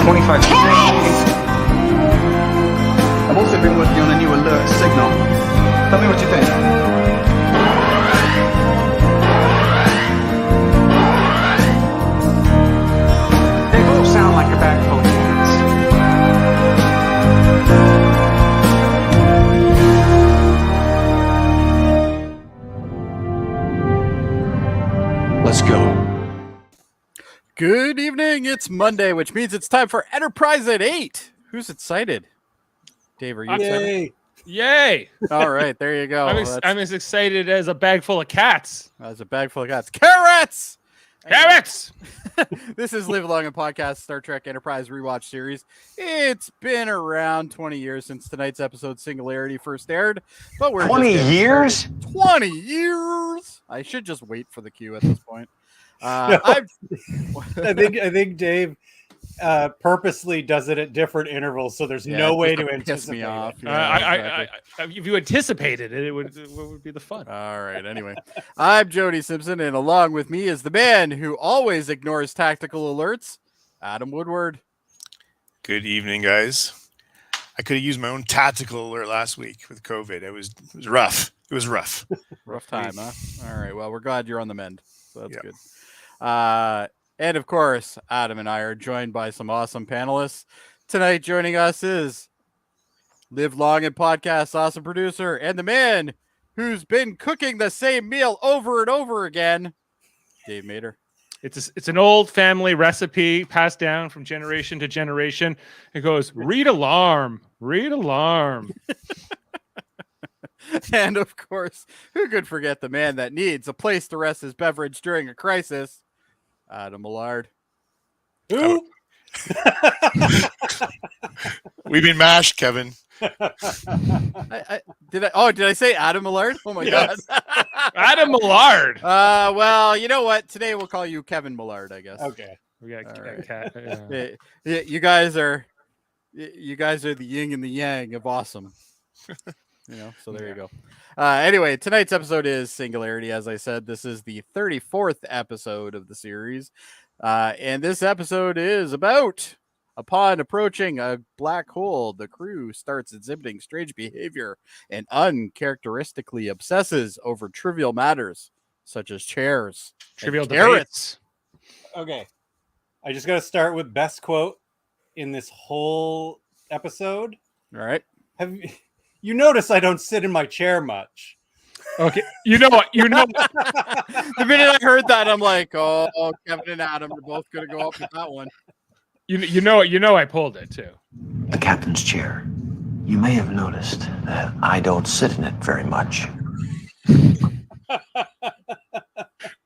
25. I've also been working on a new alert signal. Tell me what you think. They all sound like a bag full of cats. Let's go. Good evening. It's Monday, which means it's time for Enterprise at 8. Who's excited? Dave, are you excited? Yay! All right, there you go. I'm as excited as a bag full of cats. That's a bag full of cats. Carrots! Carrots! This is Live Long and Podcast Star Trek Enterprise Rewatch series. It's been around 20 years since tonight's episode Singularity first aired, but we're 20 years? 20 years! I should just wait for the cue at this point. I think Dave purposely does it at different intervals, so there's no way to piss me off. If you anticipated it, it would be the fun. All right. Anyway, I'm Jody Simpson, and along with me is the man who always ignores tactical alerts, Adam Woodward. Good evening, guys. I could have used my own tactical alert last week with COVID. It was rough. It was rough. Rough time, huh? All right. Well, we're glad you're on the mend. So that's Yep. good. And of course, Adam and I are joined by some awesome panelists. Tonight, joining us is Live Long and Podcast awesome producer and the man who's been cooking the same meal over and over again, Dave Mater. It's an old family recipe passed down from generation to generation. It goes, read alarm, read alarm. And of course, who could forget the man that needs a place to rest his beverage during a crisis, Adam Millard. Who? We've been mashed, Kevin. Did I say Adam Millard? Oh my God. Adam Millard. Well, you know what? Today we'll call you Kevin Millard, I guess. Okay. We got All right. cat. Yeah, you guys are the yin and the yang of awesome. So there you go. Anyway, tonight's episode is Singularity. As I said, this is the 34th episode of the series. And this episode is about, upon approaching a black hole, the crew starts exhibiting strange behavior and uncharacteristically obsesses over trivial matters, such as chairs. Trivial and carrots. debates. Okay. I just got to start with best quote in this whole episode. All right. You notice I don't sit in my chair much. Okay. You know what? The minute I heard that, I'm like, oh, Kevin and Adam are both going to go up with that one. You know I pulled it too. The captain's chair. You may have noticed that I don't sit in it very much.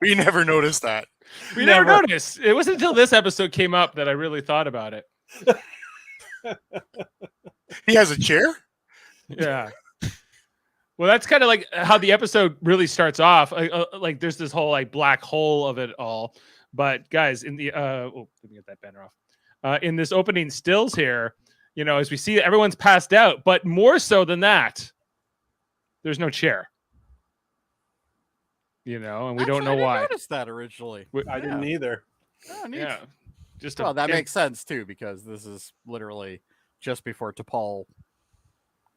We never noticed that. We never noticed. It wasn't until this episode came up that I really thought about it. He has a chair? Yeah. Well, that's kind of like how the episode really starts off. Like there's this whole like black hole of it all. But guys, in the let me get that banner off. In this opening stills here, as we see everyone's passed out, but more so than that, there's no chair. And we don't know why. I didn't notice that originally. I didn't either. Oh, neat. Yeah. That makes sense too, because this is literally just before T'Pol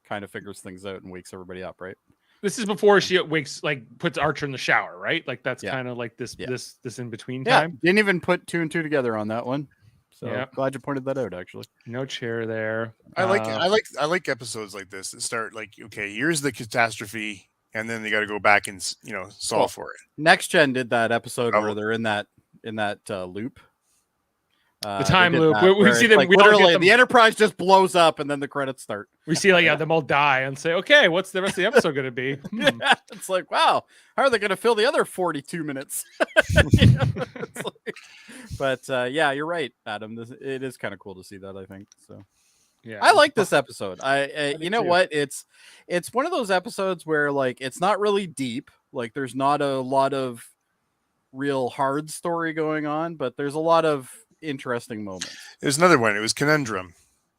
kind of figures things out and wakes everybody up, right? This is before she wakes, puts Archer in the shower, right? Like that's kind of like this in between time. Didn't even put two and two together on that one. So glad you pointed that out. Actually, no chair there. I like episodes like this that start like, okay, here's the catastrophe, and then they got to go back and solve for it. Next Gen did that episode where they're in that loop. The time loop. We see them. Like, literally, the Enterprise just blows up, and then the credits start. We see them all die, and say, "Okay, what's the rest of the episode going to be?" It's like, wow, how are they going to fill the other 42 minutes? But you're right, Adam. It is kind of cool to see that. I think so. Yeah, I like this episode. You know what? It's one of those episodes where it's not really deep. Like there's not a lot of real hard story going on, but there's a lot of interesting moments. There's another one. It was Conundrum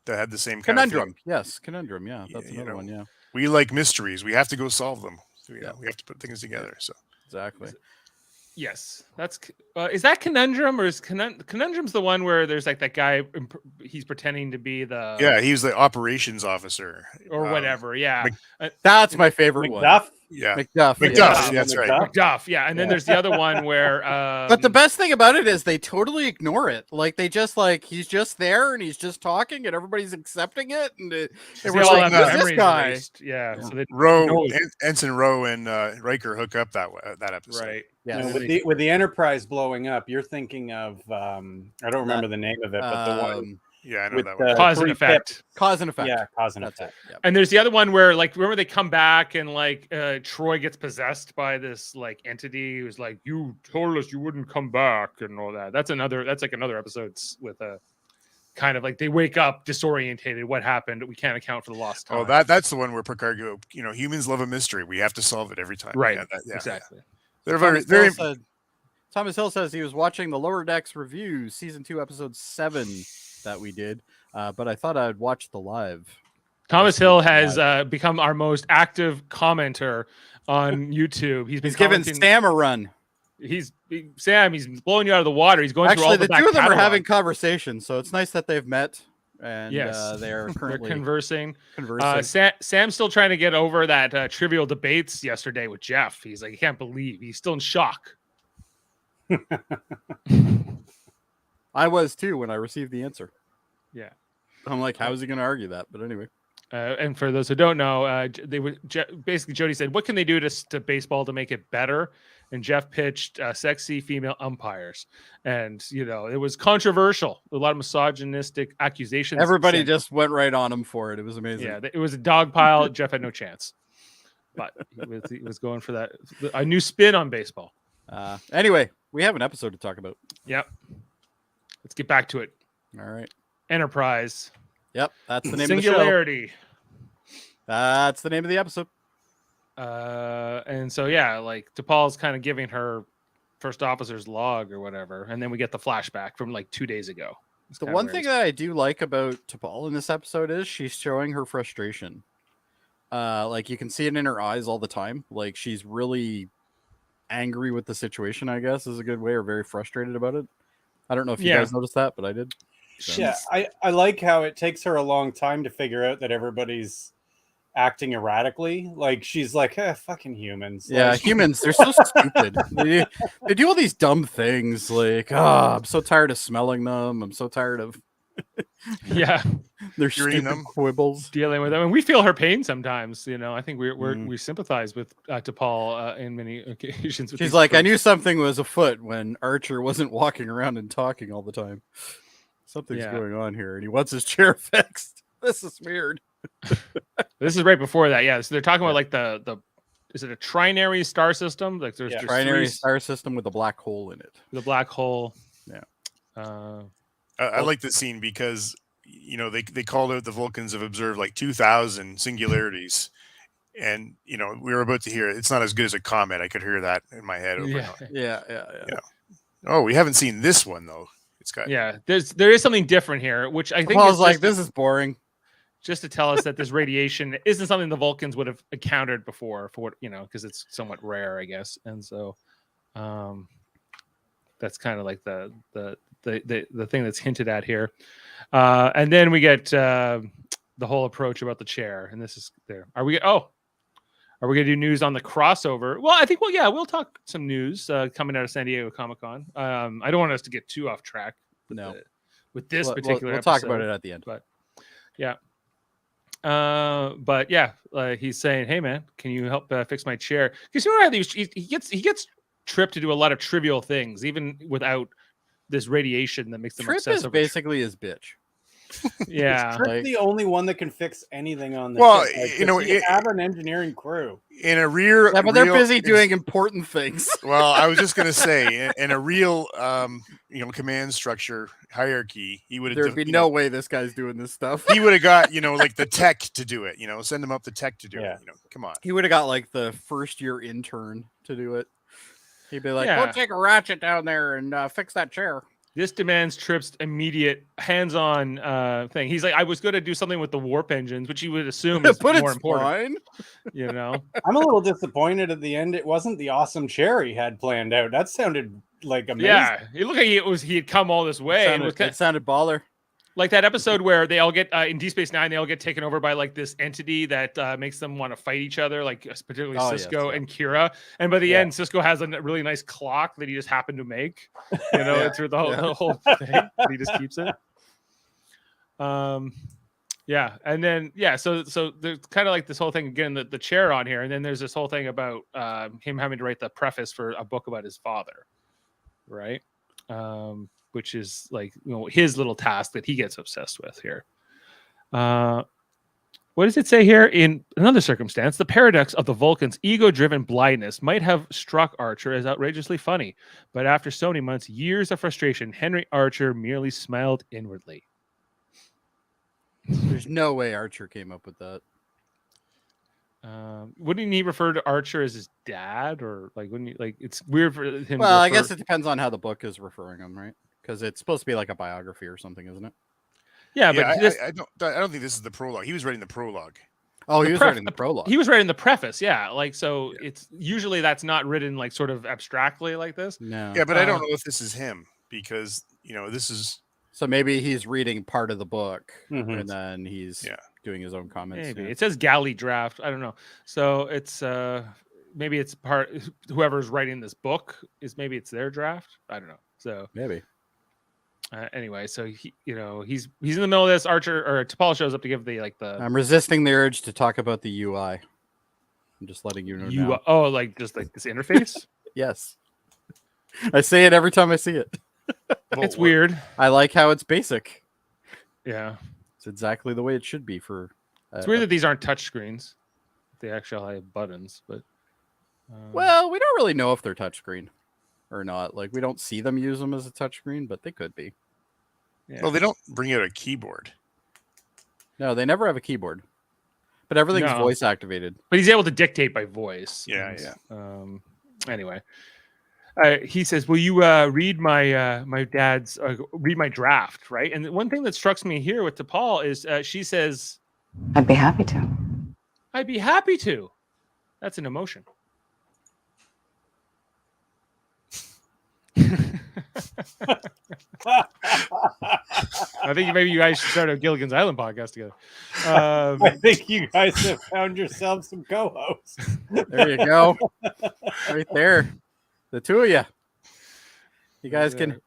that had the same kind of thing. Yes, Conundrum. Yeah, that's another one. Yeah, we like mysteries. We have to go solve them. So, we have to put things together. So exactly. Yes, that's is that Conundrum, or is Conundrum's the one where there's like that guy? He's pretending to be the Yeah, he was the operations officer or whatever. Yeah, That's my favorite one. McDuff. Yeah, McDuff. McDuff. yeah. Yeah, that's right. McDuff. Yeah, and then there's the other one where. But the best thing about it is they totally ignore it. Like they just like he's just there and he's just talking and everybody's accepting it. And they we're all like, have who's this memories guy? erased. Yeah. So they Ensign Rowe and Riker hook up that episode. right. Yeah. No, with the Enterprise blowing up, you're thinking of I don't remember the name of it, but the one Yeah, I know with that one. Cause and three effect. pips. Cause and effect. Yeah, cause and That's effect. it. Yep. And there's the other one where, like, remember they come back and like Troy gets possessed by this like entity who's like, "You told us you wouldn't come back," and all that. That's like another episode with a kind of like they wake up disorientated. What happened? We can't account for the lost time. Oh, that's the one where Picard go. Humans love a mystery. We have to solve it every time. Right. Yeah, Exactly. They're very. Thomas Hill says he was watching the Lower Decks review, season 2, episode 7 that we did, but I thought I'd watch the live. Thomas Hill has become our most active commenter on YouTube. He's giving Sam a run. Sam. He's blowing you out of the water. He's going through all Actually, the the two of them are catalog. having conversations, so it's nice that they've met and Yes. they're currently conversing. conversing. Sam's still trying to get over that trivial debates yesterday with Jeff. He's like, he can't believe he's still in shock. I was too when I received the answer. Yeah. I'm like, how is he going to argue that? But anyway. And for those who don't know, basically Jody said, what can they do to baseball to make it better? And Jeff pitched sexy female umpires. And, it was controversial. A lot of misogynistic accusations. Everybody just went right on him for it. It was amazing. Yeah, it was a dog pile. Jeff had no chance. But he was going for that. A new spin on baseball. Anyway, we have an episode to talk about. Yep. Let's get back to it. All right. Enterprise. Yep. That's the name Singularity. of the show. That's the name of the episode. And so, yeah, like T'Pol's kind of giving her first officer's log or whatever. And then we get the flashback from like 2 days ago. The one thing that I do like about T'Pol in this episode is she's showing her frustration. Like you can see it in her eyes all the time. Like she's really angry with the situation, I guess is a good way, or very frustrated about it. I don't know if you guys noticed that, but I did. So. Yeah, I like how it takes her a long time to figure out that everybody's acting erratically. Like she's like, fucking humans. Yeah, like, humans, they're so stupid. They do all these dumb things. Like, I'm so tired of smelling them. I'm so tired of their stupid quibbles. Dealing with them, and we feel her pain sometimes. I think we sympathize with T'Pol in many occasions. She's like, I knew something was afoot when Archer wasn't walking around and talking all the time. Something's going on here, and he wants his chair fixed. This is weird. This is right before that. Yeah, so they're talking about like the is it a trinary star system? Like there's trinary star system with a black hole in it. The black hole. Yeah. I like this scene because they called out the Vulcans have observed like 2,000 singularities, and we were about to hear it's not as good as a comet. I could hear that in my head. Yeah. Oh, we haven't seen this one though. It's got there is something different here, which I think is like this is boring. Just to tell us that this radiation isn't something the Vulcans would have encountered before, for what because it's somewhat rare, I guess, and so that's kind of like the thing that's hinted at here, and then we get the whole approach about the chair, and this is there. Are we gonna do news on the crossover? Well, I think we'll talk some news coming out of San Diego Comic-Con. I don't want us to get too off track. With this particular we'll episode, talk about it at the end. But he's saying, "Hey, man, can you help fix my chair?" Because he gets Trip to do a lot of trivial things, even without this radiation that makes them Trip obsessed is over basically his bitch. Yeah, Trip's the only one that can fix anything on the ship. Like, you have an engineering crew in a rear. Yeah, but they're busy doing important things. Well, I was just gonna say, in a real, command structure hierarchy, he would have. There'd be no way this guy's doing this stuff. He would have got, like the tech to do it. Send him up the tech to do it. Come on. He would have got like the first year intern to do it. He'd be like, "We'll take a ratchet down there and fix that chair." This demands Tripp's immediate hands-on thing. He's like, I was going to do something with the warp engines, which you would assume is but more it's important. fine. You know, I'm a little disappointed at the end. It wasn't the awesome chair he had planned out. That sounded like amazing. yeah. It looked like he had come all this way. And It sounded baller. like that episode where they all get in Deep Space Nine, they all get taken over by like this entity that makes them want to fight each other, like particularly Cisco and Kira. And by the end, Cisco has a really nice clock that he just happened to make. You know, through the whole thing. He just keeps it. Yeah, and then so there's kind of like this whole thing again, the chair on here, and then there's this whole thing about him having to write the preface for a book about his father, right? Which is like, you know, his little task that he gets obsessed with here. What does it say here? In another circumstance, the paradox of the Vulcan's ego-driven blindness might have struck Archer as outrageously funny, but after so many months, years of frustration, Henry Archer merely smiled inwardly. There's no way Archer came up with that. Wouldn't he refer to Archer as his dad, or like wouldn't he, like it's weird for him? Well, I guess it depends on how the book is referring him, right? Because it's supposed to be like a biography or something, isn't it? Yeah, Yeah, but I don't think this is the prologue. He was writing the prologue. Oh, he was writing the prologue. He was writing the preface, yeah. Like, so it's usually that's not written like sort of abstractly like this. No. Yeah, but I don't know if this is him because, you know, this is. So maybe he's reading part of the book Mhm. and then he's doing his own comments. Maybe yeah. it says galley draft. I don't know. So it's maybe it's part whoever's writing this book is maybe it's their draft. I don't know. So Maybe. Anyway, so he's in the middle of this. Archer or T'Pol shows up to give the I'm resisting the urge to talk about the UI. I'm just letting you know. now. Oh, like just like this interface. Yes. I say it every time I see it. It's weird. I like how it's basic. Yeah. It's exactly the way it should be for. It's weird that these aren't touch screens. They actually have buttons, but. Well, we don't really know if they're touchscreen or not. Like, we don't see them use them as a touchscreen, but they could be. Yeah. Well, they don't bring out a keyboard. No, they never have a keyboard, but everything's voice activated. But he's able to dictate by voice. Yeah, Anyway, he says, "Will you read my my dad's read my draft?" Right. And one thing that strikes me here with T'Pol is she says, I'd be happy to. "I'd be happy to." That's an emotion. I think maybe you guys should start a Gilligan's Island podcast together. I think you guys have found yourselves some co-hosts. There you go. Right there. The two of you. You guys can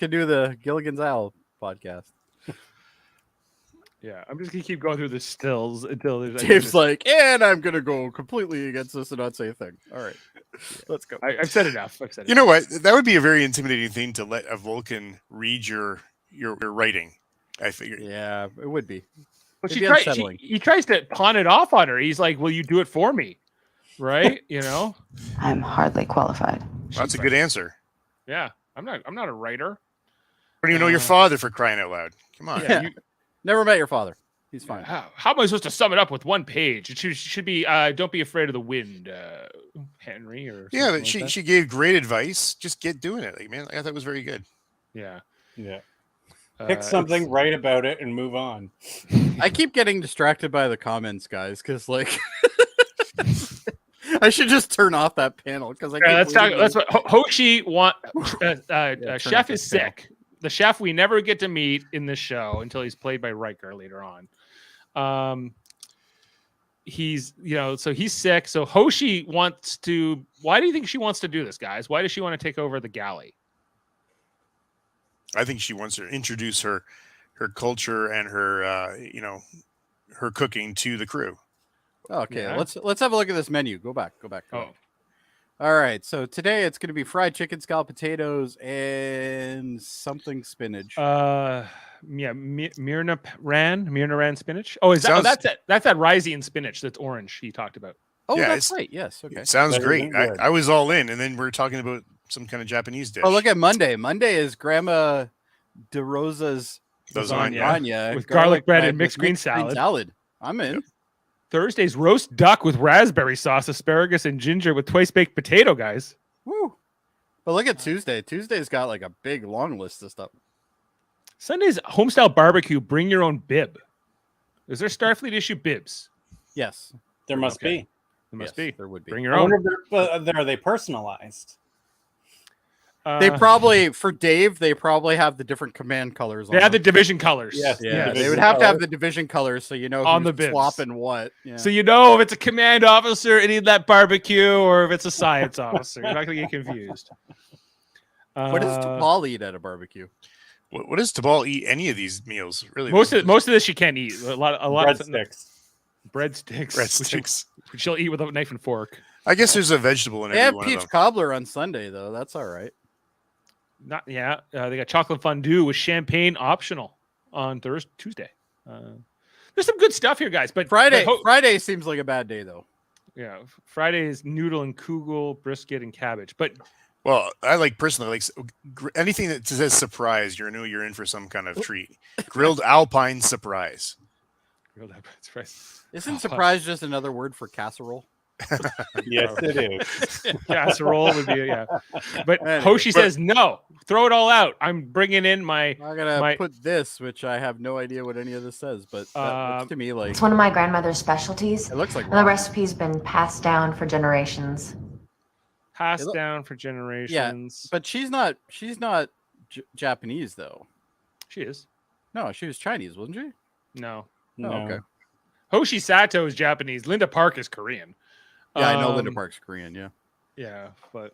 do the Gilligan's Island podcast. Yeah, I'm just gonna keep going through the stills until there's. Dave's like, and I'm gonna go completely against this and not say a thing. All right, let's go. I've said enough. You know what? That would be a very intimidating thing to let a Vulcan read your writing. I figure. Yeah, it would be. But It'd be he tries to pawn it off on her. He's like, "Will you do it for me?" Right? You know. I'm hardly qualified. Well, that's a good answer. Yeah, I'm not a writer. I don't even know your father, for crying out loud. Come on. Yeah. Never met your father. He's fine. How am I supposed to sum it up with one page? It should be don't be afraid of the wind, Henry. Or Yeah, but like she gave great advice. Just get doing it. Like, man, I thought that was very good. Yeah. Pick something, write about it, and move on. I keep getting distracted by the comments, guys, because like I should just turn off that panel because I. Let's talk. That's what Hoshi want. Chef is sick. The chef we never get to meet in this show until he's played by Riker later on. He's so he's sick. So Hoshi wants to. Why do you think she wants to do this, guys? Why does she want to take over the galley? I think she wants to introduce her culture and her her cooking to the crew. Okay, Yeah. let's have a look at this menu. Go back. Oh. All right, so today it's going to be fried chicken, scalloped potatoes, and something spinach. Myrna Ran spinach. Oh, that's that Ryzian spinach that's orange he talked about. Oh, Yeah, that's right. Yes. Okay. It sounds That great. isn't good. I was all in, and then we're talking about some kind of Japanese dish. Oh, look at Monday. Monday is Grandma DeRosa's lasagna with garlic bread and mixed green salad. I'm in. Yep. Thursday's roast duck with raspberry sauce, asparagus, and ginger with twice baked potato, guys. Woo. But look at Tuesday. Tuesday's got like a big long list of stuff. Sunday's homestyle barbecue. Bring your own bib. Is there Starfleet issue bibs? Yes, There must Okay. be. There must Yes, be. there would be. Bring your I own. wonder if are they personalized? They probably for Dave. They probably have the different command colors. They on have the them. division colors. Yes. Yeah, the they would division have to have colors. the division colors so you know On who's the bibs. swapping what. Yeah. So you know if it's a command officer and that barbecue, or if it's a science officer. You're not going to get confused. What does T'Pol eat at a barbecue? What does Tabal eat any of these meals? Really, Most of this she can't eat. A lot of Breadsticks. breadsticks. breadsticks. Which she'll eat with a knife and fork. I guess there's a vegetable in They every have one peach of them. cobbler on Sunday though. That's all right. They got chocolate fondue with champagne optional on Tuesday. There's some good stuff here, guys. But Friday seems like a bad day though. yeah, Friday is noodle and kugel, brisket and cabbage. But Well, I like personally anything that says surprise. You're in for some kind of treat. Grilled Alpine surprise. grilled up, that's right. Isn't surprise just another word for casserole? Yes, it is. Casserole would be But Anyway, Hoshi says no. Throw it all out. I'm bringing in my. I'm gonna put this, which I have no idea what any of this says, but that looks to me like It's one of my grandmother's specialties. it looks like And the recipe's been passed down for generations. Passed down for generations. But she's not Japanese though. She is. No, she was Chinese, wasn't she? No. No. Oh, okay. Hoshi Sato is Japanese. Linda Park is Korean. Yeah, I know Linda Park's Korean. Yeah, Yeah, but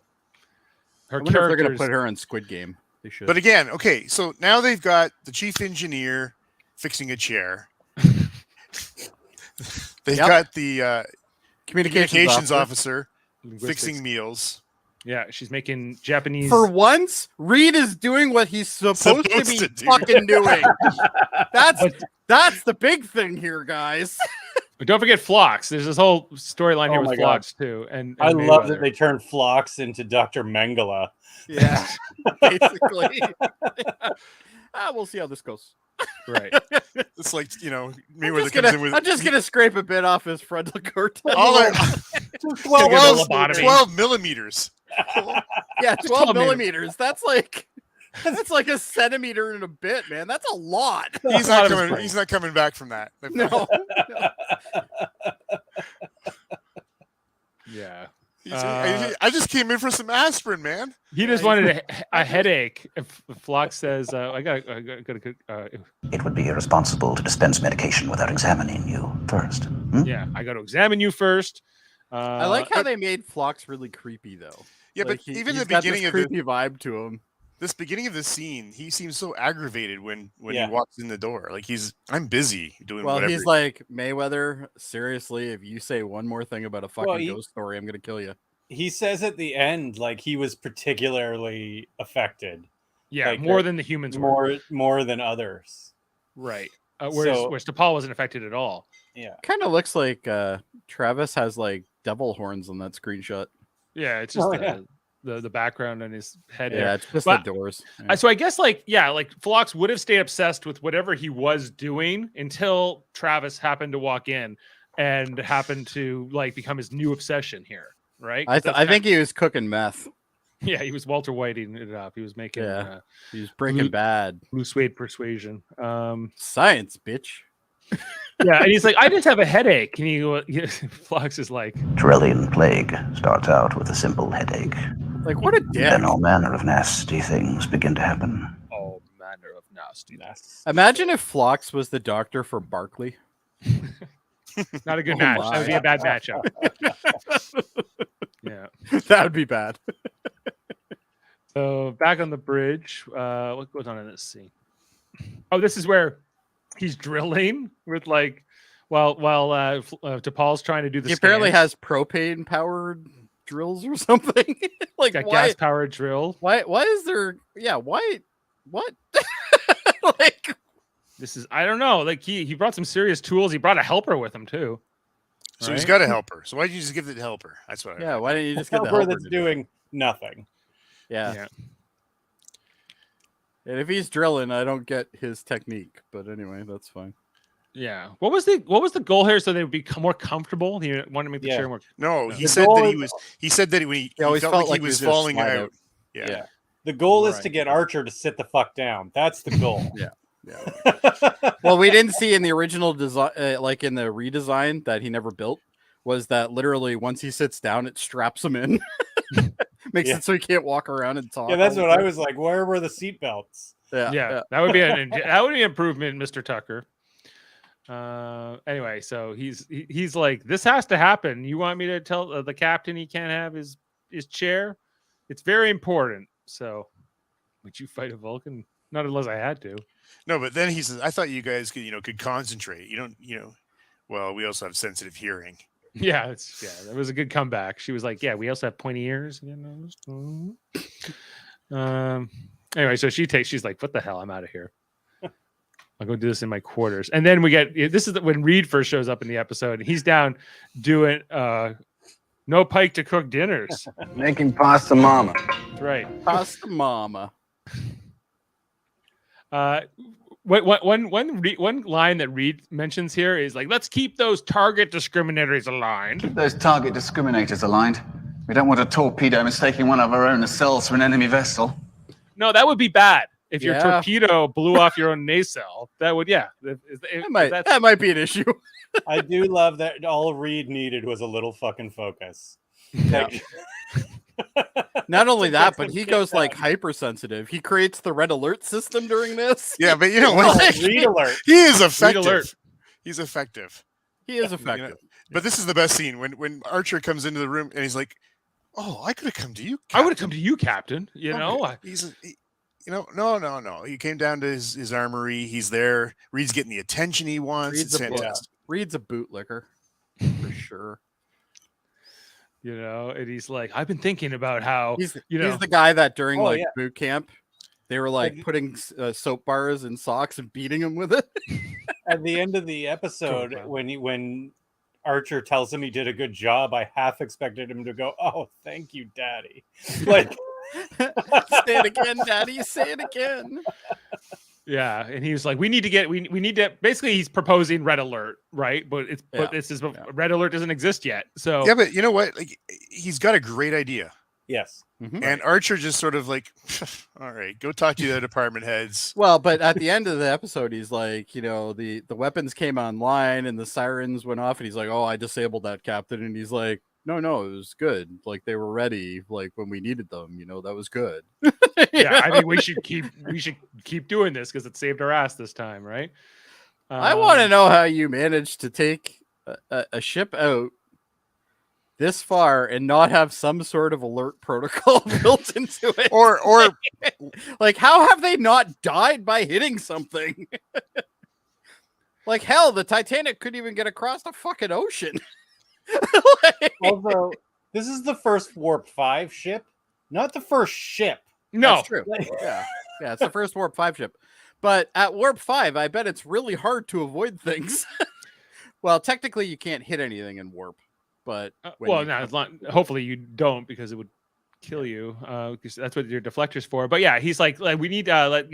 I her wonder if they're gonna characters. put her in Squid Game. They should. But again, okay, so now they've got the chief engineer fixing a chair. They've got the communications officer Linguistics. fixing meals. Yeah, she's making Japanese. For once, Reed is doing what he's supposed to be to do. fucking doing. That's the big thing here, guys. But don't forget Phlox. There's this whole storyline here Oh my with God. Phlox too. And I love that Mayweather. they turned Phlox into Dr. Mengele. Yeah, basically. We'll see how this goes. Right. It's like, I'm Mayweather just, comes gonna, in with I'm just gonna scrape a bit off his frontal cortex. all our 12 12 millimeters. Yeah, 12 12 millimeters. That's like a centimeter and a bit, man. That's a lot. He's lot not of his coming. brain. He's not coming back from that. No. Yeah. I just came in for some aspirin, man. He just wanted a headache. If Phlox says, I got It would be irresponsible to dispense medication without examining you first. yeah, I got to examine you first. I like how they made Phlox really creepy, though. Yeah, Like, but even he's the got beginning this of the, creepy vibe to him. this beginning of the scene, he seems so aggravated when Yeah. he walks in the door. Like I'm busy doing Well, whatever. he's like, Mayweather, seriously, if you say one more thing about a fucking ghost story, I'm gonna kill you. He says at the end, like he was particularly affected. yeah, like, more than the humans were. More than others. Right. Whereas T'Pol wasn't affected at all. Yeah. Kind of looks like Travis has like devil horns on that screenshot. Yeah, it's just Oh, yeah. the background on his head. Yeah, there. it's just But- the doors. Yeah. So I guess like Phlox would have stayed obsessed with whatever he was doing until Travis happened to walk in and happened to like become his new obsession here, right? I think he was cooking meth. Yeah, he was Walter Whiting it up. He was making Yeah. He was Breaking Bad. blue suede persuasion. Science, bitch. Yeah, and he's like, I just have a headache. And Phlox is like, Corellian plague starts out with a simple headache. Like, what a dick. Then all manner of nasty things begin to happen. all manner of nastiness. Imagine if Phlox was the doctor for Barkley. Not a good Oh match. my. That would be a bad matchup. Yeah. That would be bad. So back on the bridge, what goes on in this scene? Oh, this is where he's drilling with like, while T'Pol's trying to do the. He apparently scans. has propane powered drills or something. Like, Got why? gas powered drill. Why is there? Yeah, why? What? Like, This is I don't know. Like he brought some serious tools. He brought a helper with him too. so he's right? got a helper. So why did you just give it to the helper? That's what. yeah. Why didn't you just get the Helper helper that's to do it? doing nothing. Yeah. And if he's drilling, I don't get his technique. But anyway, that's fine. Yeah. What was the goal here? So they would become more comfortable. He wanted to make the Yeah. chair more. No, The he said goal that is- he was. He said that when he always felt felt like like he was he was gonna falling slide out. out. Yeah. The goal is Right. to get Archer to sit the fuck down. That's the goal. Yeah. Well, we didn't see in the original design, like in the redesign that he never built, was that literally once he sits down, it straps him in, makes Yeah. it so he can't walk around and talk. Yeah, that's all the what I time. was like. Where were the seatbelts? Yeah, that would be an improvement, Mr. Tucker. Anyway, so he's like, this has to happen. You want me to tell the captain he can't have his chair? It's very important. So, would you fight a Vulcan? Not unless I had to. No, but then he says, I thought you guys could concentrate. You don't, well, we also have sensitive hearing. Yeah, that was a good comeback. She was like, yeah, we also have pointy ears. Anyway, so she's like, what the hell? I'm out of here. I'll go do this in my quarters. And then we get, this is when Reed first shows up in the episode. And he's down doing no Pike to cook dinners. Making pasta mama. That's right. Pasta mama. One line that Reed mentions here is like, let's keep those target discriminators aligned. Keep those target discriminators aligned. We don't want a torpedo mistaking one of our own nacelles for an enemy vessel. No, that would be bad. If your Yeah. torpedo blew off your own nacelle, that would, That might be an issue. I do love that all Reed needed was a little fucking focus. Yeah. Not only that, Gets but them he kicked goes like out. hypersensitive. He creates the red alert system during this. Yeah, but you know what? Reed alert. He is effective. alert. He's effective. He is You know, effective. But this is the best scene when Archer comes into the room and he's like, "Oh, I could have come to you. I would have come to you, Captain. You know, No. He came down to his armory. He's there. Reed's getting the attention he wants. Reed's It's a book. fantastic. Reed's a bootlicker for sure. and he's like, I've been thinking about how He's know. he's the guy that during Oh, like yeah. boot camp, they were like putting soap bars in socks and beating him with it. At the end of the episode, Go, when Archer tells him he did a good job, I half expected him to go, "Oh, thank you, Daddy." Like, Say it again, Daddy. Say it again. Yeah, and he was like, we need to basically he's proposing red alert, right? But this is red alert doesn't exist yet. So Yeah, but you know what? Like, he's got a great idea. yes, And Archer just sort of like, all right, go talk to the department heads. Well, but at the end of the episode, he's like, the weapons came online and the sirens went off, and he's like, "Oh, I disabled that, Captain." And he's like, No, it was good. Like they were ready, like when we needed them. That was good. yeah, I think we should keep doing this because it saved our ass this time, right? I want to know how you managed to take a ship out this far and not have some sort of alert protocol built into it. Or Like, how have they not died by hitting something? Like, hell, the Titanic couldn't even get across the fucking ocean. although this is the first Warp 5 ship, not the first ship. No, That's true. Yeah, it's the first Warp 5 ship. But at Warp 5, I bet it's really hard to avoid things. Well, technically, you can't hit anything in Warp. But hopefully you don't, because it would kill you. Because that's what your deflector's for. But yeah, he's like we need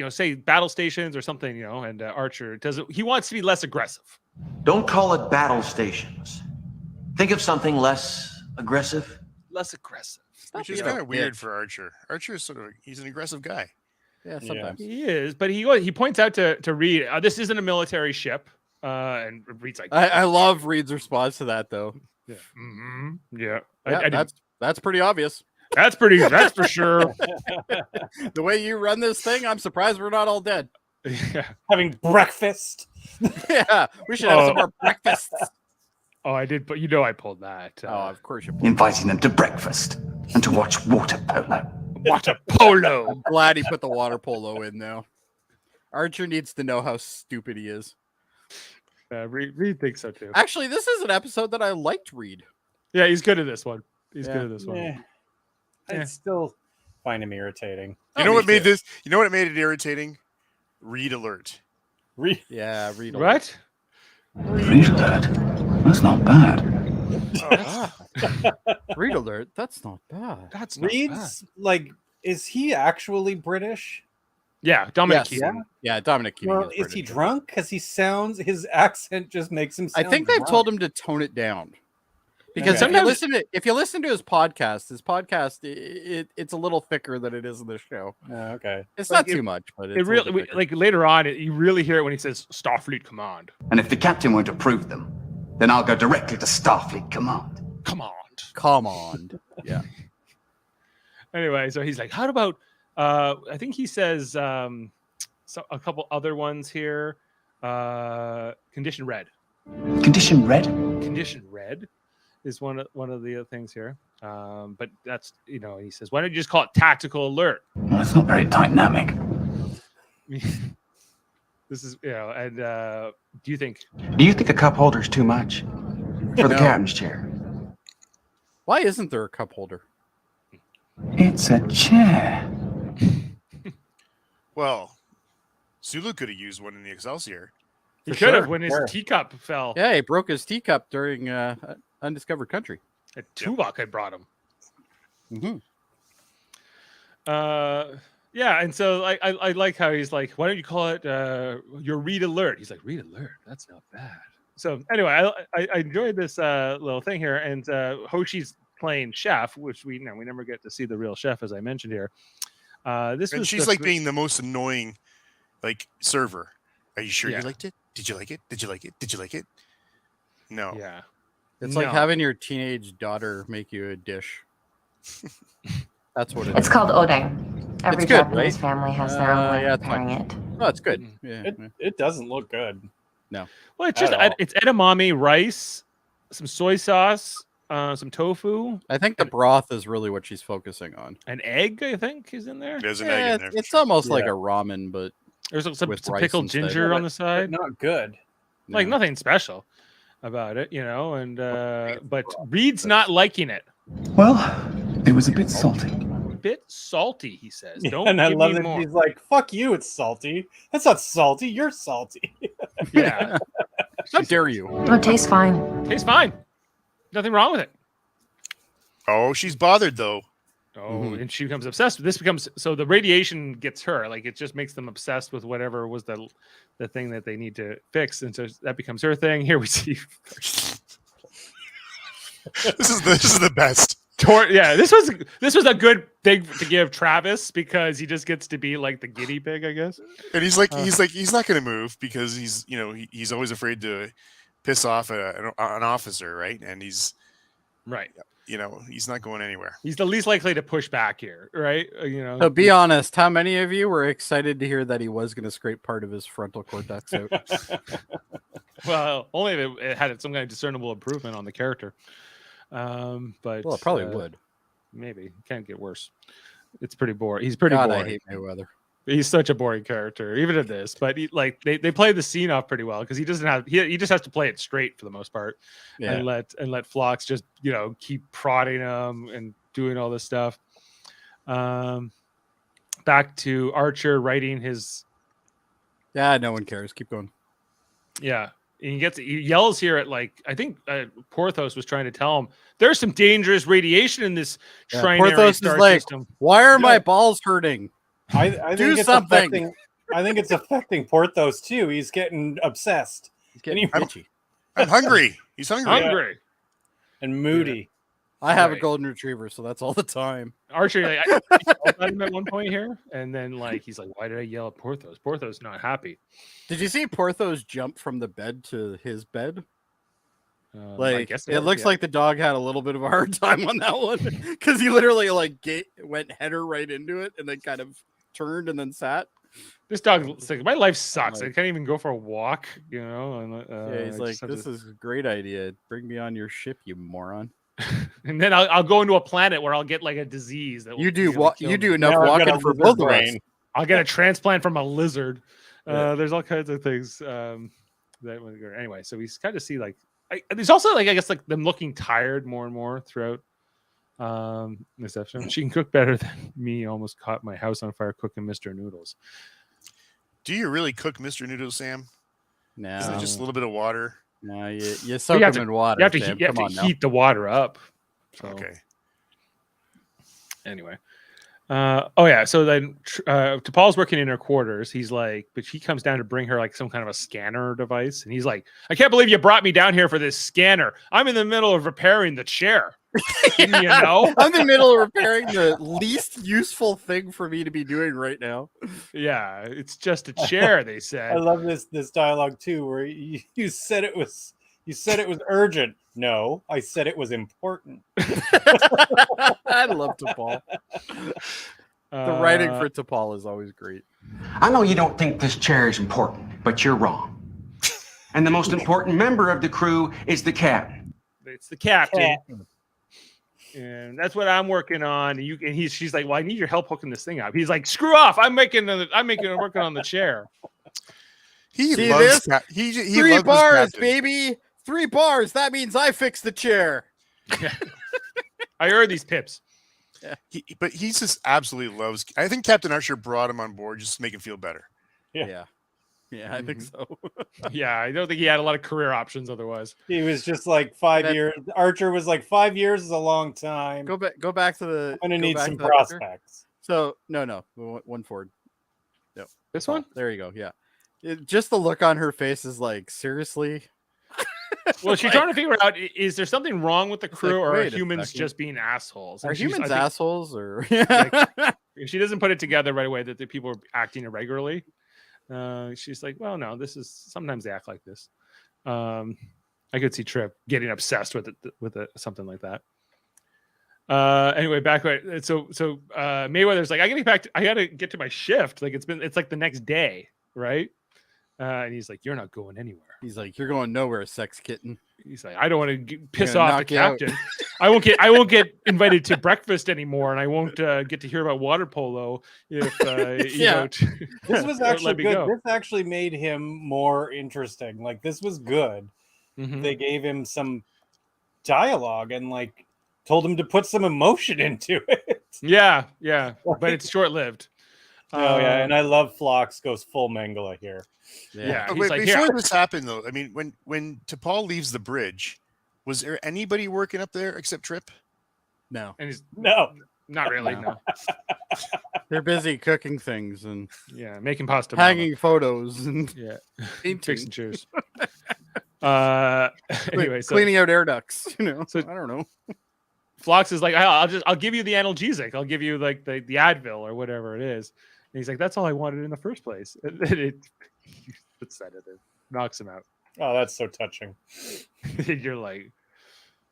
say battle stations or something, and Archer he wants to be less aggressive. Don't call it battle stations. Think of something less aggressive. Less aggressive. which is kind of weird for Archer. Archer is he's an aggressive guy. Yeah, sometimes he is, but he points out to Reed, this isn't a military ship, and Reed's like, I love Reed's response to that though. yeah, mm-hmm. Yeah, that's pretty obvious. That's for sure. The way you run this thing, I'm surprised we're not all dead. Yeah. Having breakfast. Yeah, we should have some more breakfasts. Oh, I did, but I pulled that. Of course you. Inviting them to breakfast and to watch water polo. Water polo. I'm glad he put the water polo in now. Archer needs to know how stupid he is. Reed thinks so too. Actually, this is an episode that I liked Reed. Yeah, he's good at this one. He's Yeah. good at this one. Yeah. Yeah. I still find him irritating. You know what made this? You know what made it irritating? Read alert. Yeah, Reed. What? Read alert. That's not bad. Reed alert. That's not bad. That's not bad. Reed's like, is he actually British? Yeah, Dominic Yes. Keating. Yeah, Dominic Keating. Well, is he drunk? Because his accent just makes him I sound think they've drunk. told him to tone it down Because Sometimes- if you listen to his podcast, it's a little thicker than it is in the show. Okay. It's Like, not too much, but it's It a little really bit thicker. like later on, you really hear it when he says Starfleet Command. And if the captain won't approve them, then I'll go directly to Starfleet Command. Command. Come on. Yeah. Anyway, so he's like, how about I think he says a couple other ones here. Condition red. Condition red? Condition red is one of the other things here. But that's he says, why don't you just call it tactical alert? Well, it's not very dynamic. This is and do you think Do you think a cup holder's too much for the No. captain's chair? Why isn't there a cup holder? It's a chair. Well, Sulu could have used one in the Excelsior. he For could have sure. when his Sure. teacup fell? Yeah, he broke his teacup during Undiscovered Country. A Tuvok had brought him. Mm-hmm. Yeah, and so I like how he's like, why don't you call it your read alert? He's like, read alert, that's not bad. So anyway, I enjoyed this little thing here, and Hoshi's playing chef, which we never get to see the real chef, as I mentioned here. This And was she's the like being the most annoying, like, server. Are you sure Yeah. you liked it? Did you like it? Did you like it? Did you like it? No. yeah. It's like No. having your teenage daughter make you a dish. That's what it It's is. called odeng. Every good, Japanese right? family has their own way yeah, of it's fine. preparing it. Oh, it's good. Mm. Yeah. It doesn't look good. Well, it's just At all. it's edamame rice, some soy sauce, some tofu, I think the broth is really what she's focusing on. an egg. I think is in there. There's an Yeah, egg in there. it's almost like a Yeah. ramen, but There's some with rice pickled instead. ginger on the side. Not good. Like no. nothing special about it, and but Reed's not liking it. Well, it was a bit salty. Bit salty, he says. Yeah, Don't and I give love me that more. she's like, "Fuck you, it's salty." That's not salty. You're salty. Yeah, How dare you? Oh, it tastes fine. tastes fine. Nothing wrong with it. Oh, she's bothered though. Oh, Mhm. and she becomes obsessed. This becomes so the radiation gets her. Like it just makes them obsessed with whatever was the thing that they need to fix, and so that becomes her thing. Here we see. This is the best. Yeah, this was a good thing to give Travis because he just gets to be like the guinea pig, I guess. And he's not going to move because he's always afraid to piss off an officer, right? And he's Right. he's not going anywhere. He's the least likely to push back here, right? So be honest, how many of you were excited to hear that he was going to scrape part of his frontal cortex out? Well, only if it had some kind of discernible improvement on the character. But Well, it probably would. Maybe it can't get worse. It's pretty boring. He's pretty God, boring. I hate Mayweather. He's such a boring character, even in this. But they play the scene off pretty well because he doesn't have he just has to play it straight for the most part, Yeah. and let Phlox just keep prodding him and doing all this stuff. Back to Archer writing his Yeah, no one cares. Keep going. yeah. And he yells here at I think Porthos was trying to tell him there's some dangerous radiation in this Yeah, trinary Porthos is star like, system. Why are my Yeah. balls hurting? I Do think it's something. affecting. I think it's affecting Porthos too. He's getting obsessed He's getting I'm- bitchy. I'm hungry. He's hungry. Hungry. and moody. I have a Right. golden retriever, so that's all the time. Archer, I yelled at him at one point here, and then he's like, "Why did I yell at Porthos? Porthos not happy." Did you see Porthos jump from the bed to his bed? I Like guess it looks like the dog had a little bit of a hard time on that one because he literally went header right into it and then kind of turned and then sat. this dog. It's like my life sucks. I can't even go for a walk. And, Yeah, he's I like, just have "This to- is a great idea. Bring me on your ship, you moron." and then I'll go into a planet where I'll get a disease that will You do easily what? kill You me. do enough Now I've got walking a for lizard both of us. brain. I'll get a transplant from a lizard. Yeah. There's all kinds of things that would go. Anyway, so we kind of see there's also I guess them looking tired more and more throughout this episode. She can cook better than me. Almost caught my house on fire cooking Mr. Noodles. Do you really cook Mr. Noodles, Sam? No, Isn't it just a little bit of water? no, you soak have them to- in water. You have to, Sam. heat, you have Come to on now. heat the water up. So Okay. anyway, Oh yeah. So then T'Pol's working in her quarters. He's like, but he comes down to bring her like some kind of a scanner device, and he's like, I can't believe you brought me down here for this scanner. I'm in the middle of repairing the chair. Didn't you know? I'm in the middle of repairing the least useful thing for me to be doing right now. Yeah, it's just a chair. They I said. love this dialogue too, where you said it was urgent. No, I said it was important. I love T'Pol. The writing for T'Pol is always great. I know you don't think this chair is important, but you're wrong. And the most important member of the crew is the captain. It's the captain. And that's what I'm working on. And she's like, well, I need your help hooking this thing up. He's like, screw off. I'm working on the chair. He See loves this? he 3 loves bars, this captain. baby. 3 bars. That means I fixed the chair. I heard these pips. But he just absolutely loves. I think Captain Archer brought him on board just to make him feel better. Yeah, I think so. Yeah, I don't think he had a lot of career options otherwise. He was just like 5 years. Archer was like 5 years is a long time. Go back to the. I'm gonna go need back some to that picture. prospects. So no, one forward. Yep. This one? There you go. Yeah. Just the look on her face is like, seriously. Well, she's trying to figure out, is there something wrong with the crew, or are wait a humans second. just being assholes? Are And she's- I humans think- assholes or? She doesn't put it together right away that the people are acting irregularly. She's like, well, no, sometimes they act like this. I could see Trip getting obsessed with it, something like that. Anyway, back right. So Mayweather's like, I gotta get to my shift. Like it's like the next day, right? And he's like, you're not going anywhere. He's like, you're going nowhere, sex kitten. He's like, I don't want to piss gonna off the knock you out." captain. I won't get invited to breakfast anymore, and I won't get to hear about water polo if you Yeah. don't. This was don't actually let me good. go. This actually made him more interesting. Like this was good. Mhm. They gave him some dialogue and like told him to put some emotion into it. Yeah, but it's short lived. Oh yeah, and I love Phlox goes full Mangala here. Yeah, But he's like, before here. this happened, though, I mean, when T'Pol leaves the bridge, was there anybody working up there except Trip? No, And he's No, not really. No. No. they're busy cooking things and Yeah, making pasta. hanging photos and Yeah, painting. fixing chairs. Anyway, so cleaning out air ducts. So- I don't know. Phlox is like, I'll give you the analgesic. I'll give you like the Advil or whatever it is. And he's like, that's all I wanted in the first place. And it sedative knocks him out. oh that's so touching. And you're like,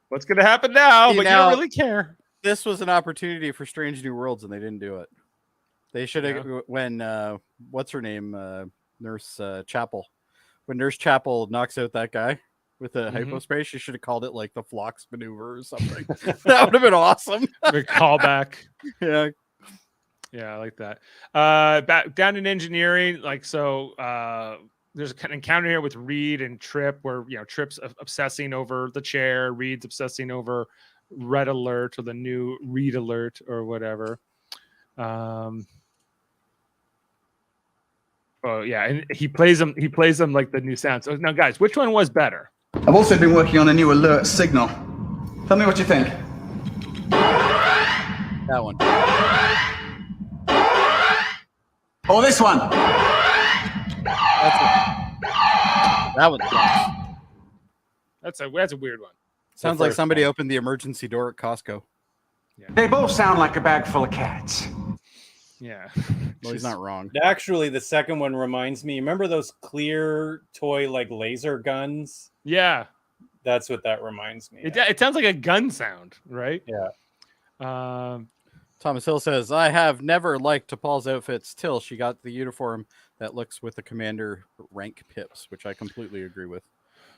what's gonna happen now? See, But now- you don't really care. This was an opportunity for Strange New Worlds, and they didn't do it. They should have when what's her name, Nurse Chapel. When Nurse Chapel knocks out that guy with a hypospray, she should have called it like the Phlox maneuver or something. That would have been awesome. The callback. Yeah. Yeah, I like that. Back down in engineering, like so. There's an encounter here with Reed and Trip, where Trip's obsessing over the chair, Reed's obsessing over Red Alert or the new Reed Alert or whatever. Oh yeah, and he plays them like the new sound. So now, guys, which one was better? I've also been working on a new alert signal. Tell me what you think. That one. Or this one. That one. That's a weird one. Sounds like somebody opened the emergency door at Costco. They both sound like a bag full of cats. Yeah. Well, he's not wrong. Actually, the second one reminds me. Remember those clear toy like laser guns? Yeah. That's what that reminds me. It sounds like a gun sound, right? Yeah. Thomas Hill says, I have never liked T'Pol's outfits till she got the uniform that looks with the commander rank pips, which I completely agree with.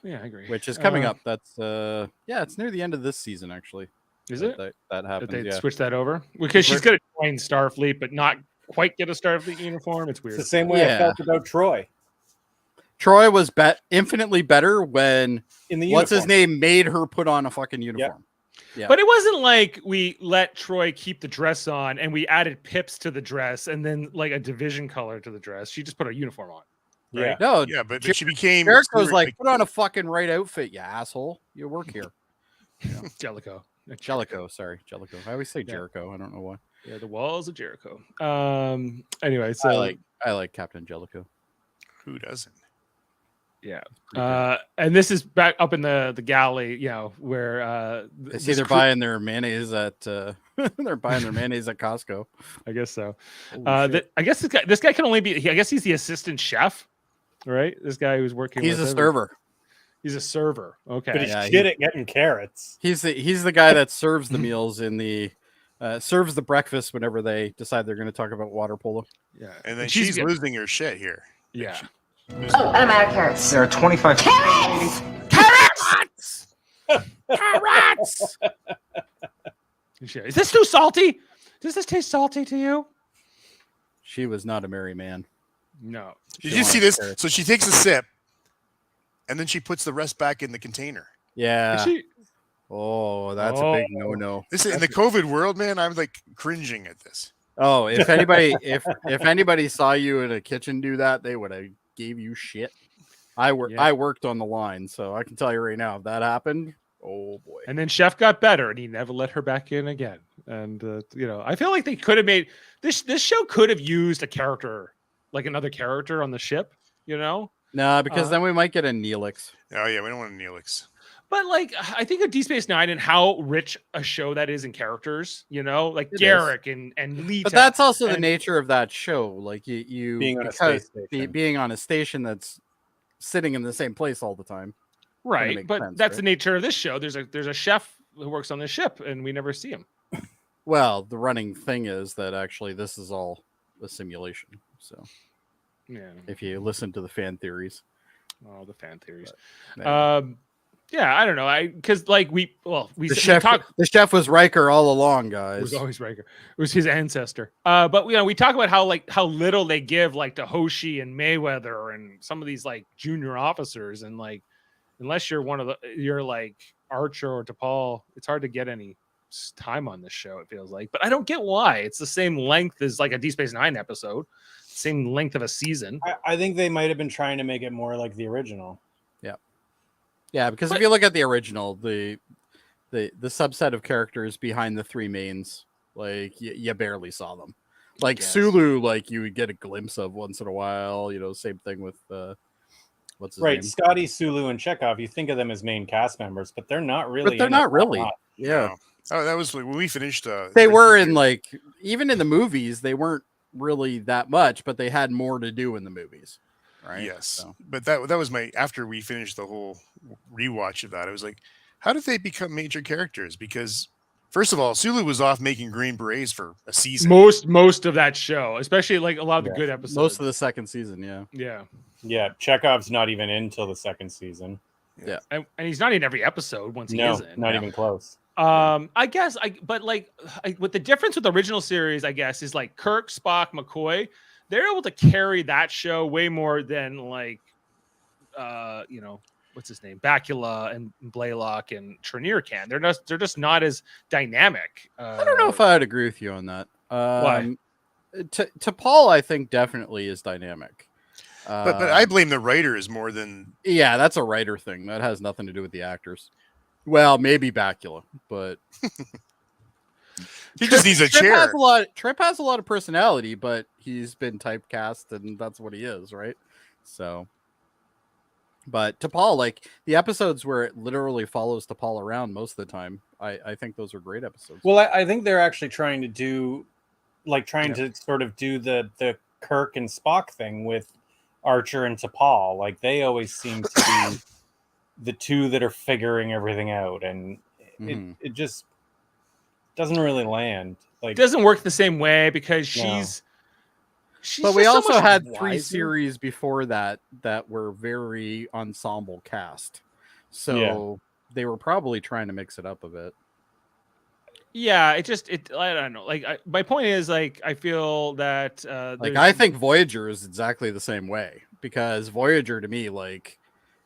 Yeah, I agree. Which is coming up. That's it's near the end of this season actually. Is it? That happens? Did they Yeah. switch that over? Because she's going to join Starfleet, but not quite get a Starfleet uniform. It's It's weird. the same way I Yeah. felt about Troy Troy was infinitely better when in the what's his uniform. name made her put on a fucking uniform. Yeah. But it wasn't like we let Troy keep the dress on and we added pips to the dress and then like a division color to the dress. She just put a uniform on. Yeah. No, Yeah, but she became. Jericho's like, put on a fucking right outfit, you asshole. You work here. Jellicoe. Jellicoe, sorry, Jellicoe. I always say Jericho. I don't know why. Yeah, the walls of Jericho. Anyway, so I like Captain Jellicoe. Who doesn't? yeah. Pretty good. And this is back up in the galley, where They see they're buying their mayonnaise at they're buying their mayonnaise at Costco. I guess so. Holy shit. I guess this guy can only be. I guess he's the assistant chef, right? This guy who's working. He's a with him. server. He's a server. Okay. But he's Yeah, shit at getting carrots. He's the guy that serves the meals in the serves the breakfast whenever they decide they're going to talk about water polo. Yeah. And then she's she's getting- losing her shit here. Yeah. Oh, and I'm out of carrots. There are 25. Carrots! Carrots! Is this too salty? Does this taste salty to you? She was not a merry man. No. Did She you see wanted this? carrots. So she takes a sip, and then she puts the rest back in the container. Yeah. Is she- Oh, that's a big no-no. This is in the COVID world, man. I'm like cringing at this. Oh, if anybody if anybody saw you in a kitchen do that, they would have gave you shit. I worked on the line, so I can tell you right now, if that happened, oh boy. And then Chef got better, and he never let her back in again. And I feel like they could have made this show could have used a character, like another character on the ship. Nah, because then we might get a Neelix. Oh yeah, we don't want a Neelix. But like, I think of Deep Space Nine and how rich a show that is in characters. Like It Garrick and Lita. But that's also the and- nature of that show. Like you Being on a because space station. being on a station that's sitting in the same place all the time. right. make But sense, that's right? the nature of this show. There's a chef who works on the ship, and we never see him. Well, the running thing is that actually this is all a simulation. So Yeah. if you listen to the fan theories, Oh, the fan theories. yeah. Yeah, I don't know. Because like we the chef was Riker all along, It guys. was always Riker. It was his ancestor. But we talk about how little they give like to Hoshi and Mayweather and some of these like junior officers, and like unless you're you're like Archer or T'Pol, it's hard to get any time on this show. It feels like, but I don't get why. It's the same length as like a Deep Space Nine episode, same length of a season. I think they might have been trying to make it more like the original. Yeah, because if you look at the original, the subset of characters behind the three mains, like you barely saw them. Like Yes. Sulu, like you would get a glimpse of once in a while. Same thing with what's his Right, name? Scotty, Sulu, and Chekhov. You think of them as main cast members, but they're not really. But they're in it not a really. lot. Yeah, Oh, that was when we finished. they were in like even in the movies, they weren't really that much, but they had more to do in the movies. Right. Yes, So, but that was my after we finished the whole rewatch of that. I was like, how did they become major characters? Because first of all, Sulu was off making Green Berets for a season. Most of that show, especially like a lot of the good episodes. most of the second season, yeah. yeah. Yeah, Chekhov's not even in till the second season. And he's not in every episode once he No, is in. not even close. I guess with the difference with the original series, I guess, is like Kirk, Spock, McCoy, they're able to carry that show way more than like, what's his name, Bakula and Blaylock and Trenier can. They're just not as dynamic. I don't know if I'd agree with you on that. Why? T'Pol, I think definitely is dynamic. But I blame the writers more than Yeah, that's a writer thing. That has nothing to do with the actors. Well, maybe Bakula, but he just needs a Trip chair. Trip has a lot of personality, but he's been typecast, and that's what he is, right? So, but T'Pol, like the episodes where it literally follows T'Pol around most of the time, I think those are great episodes. Well, I think they're actually trying to do, to sort of do the Kirk and Spock thing with Archer and T'Pol. Like they always seem to be the two that are figuring everything out, and it just doesn't really land. Like It doesn't work the same way because No. she's But we just so also much had 3 wiser. series before that were very ensemble cast, so they were probably trying to mix it up a bit. Yeah, I don't know. Like my point is, like, I feel that Like there's- I think Voyager is exactly the same way, because Voyager to me, like,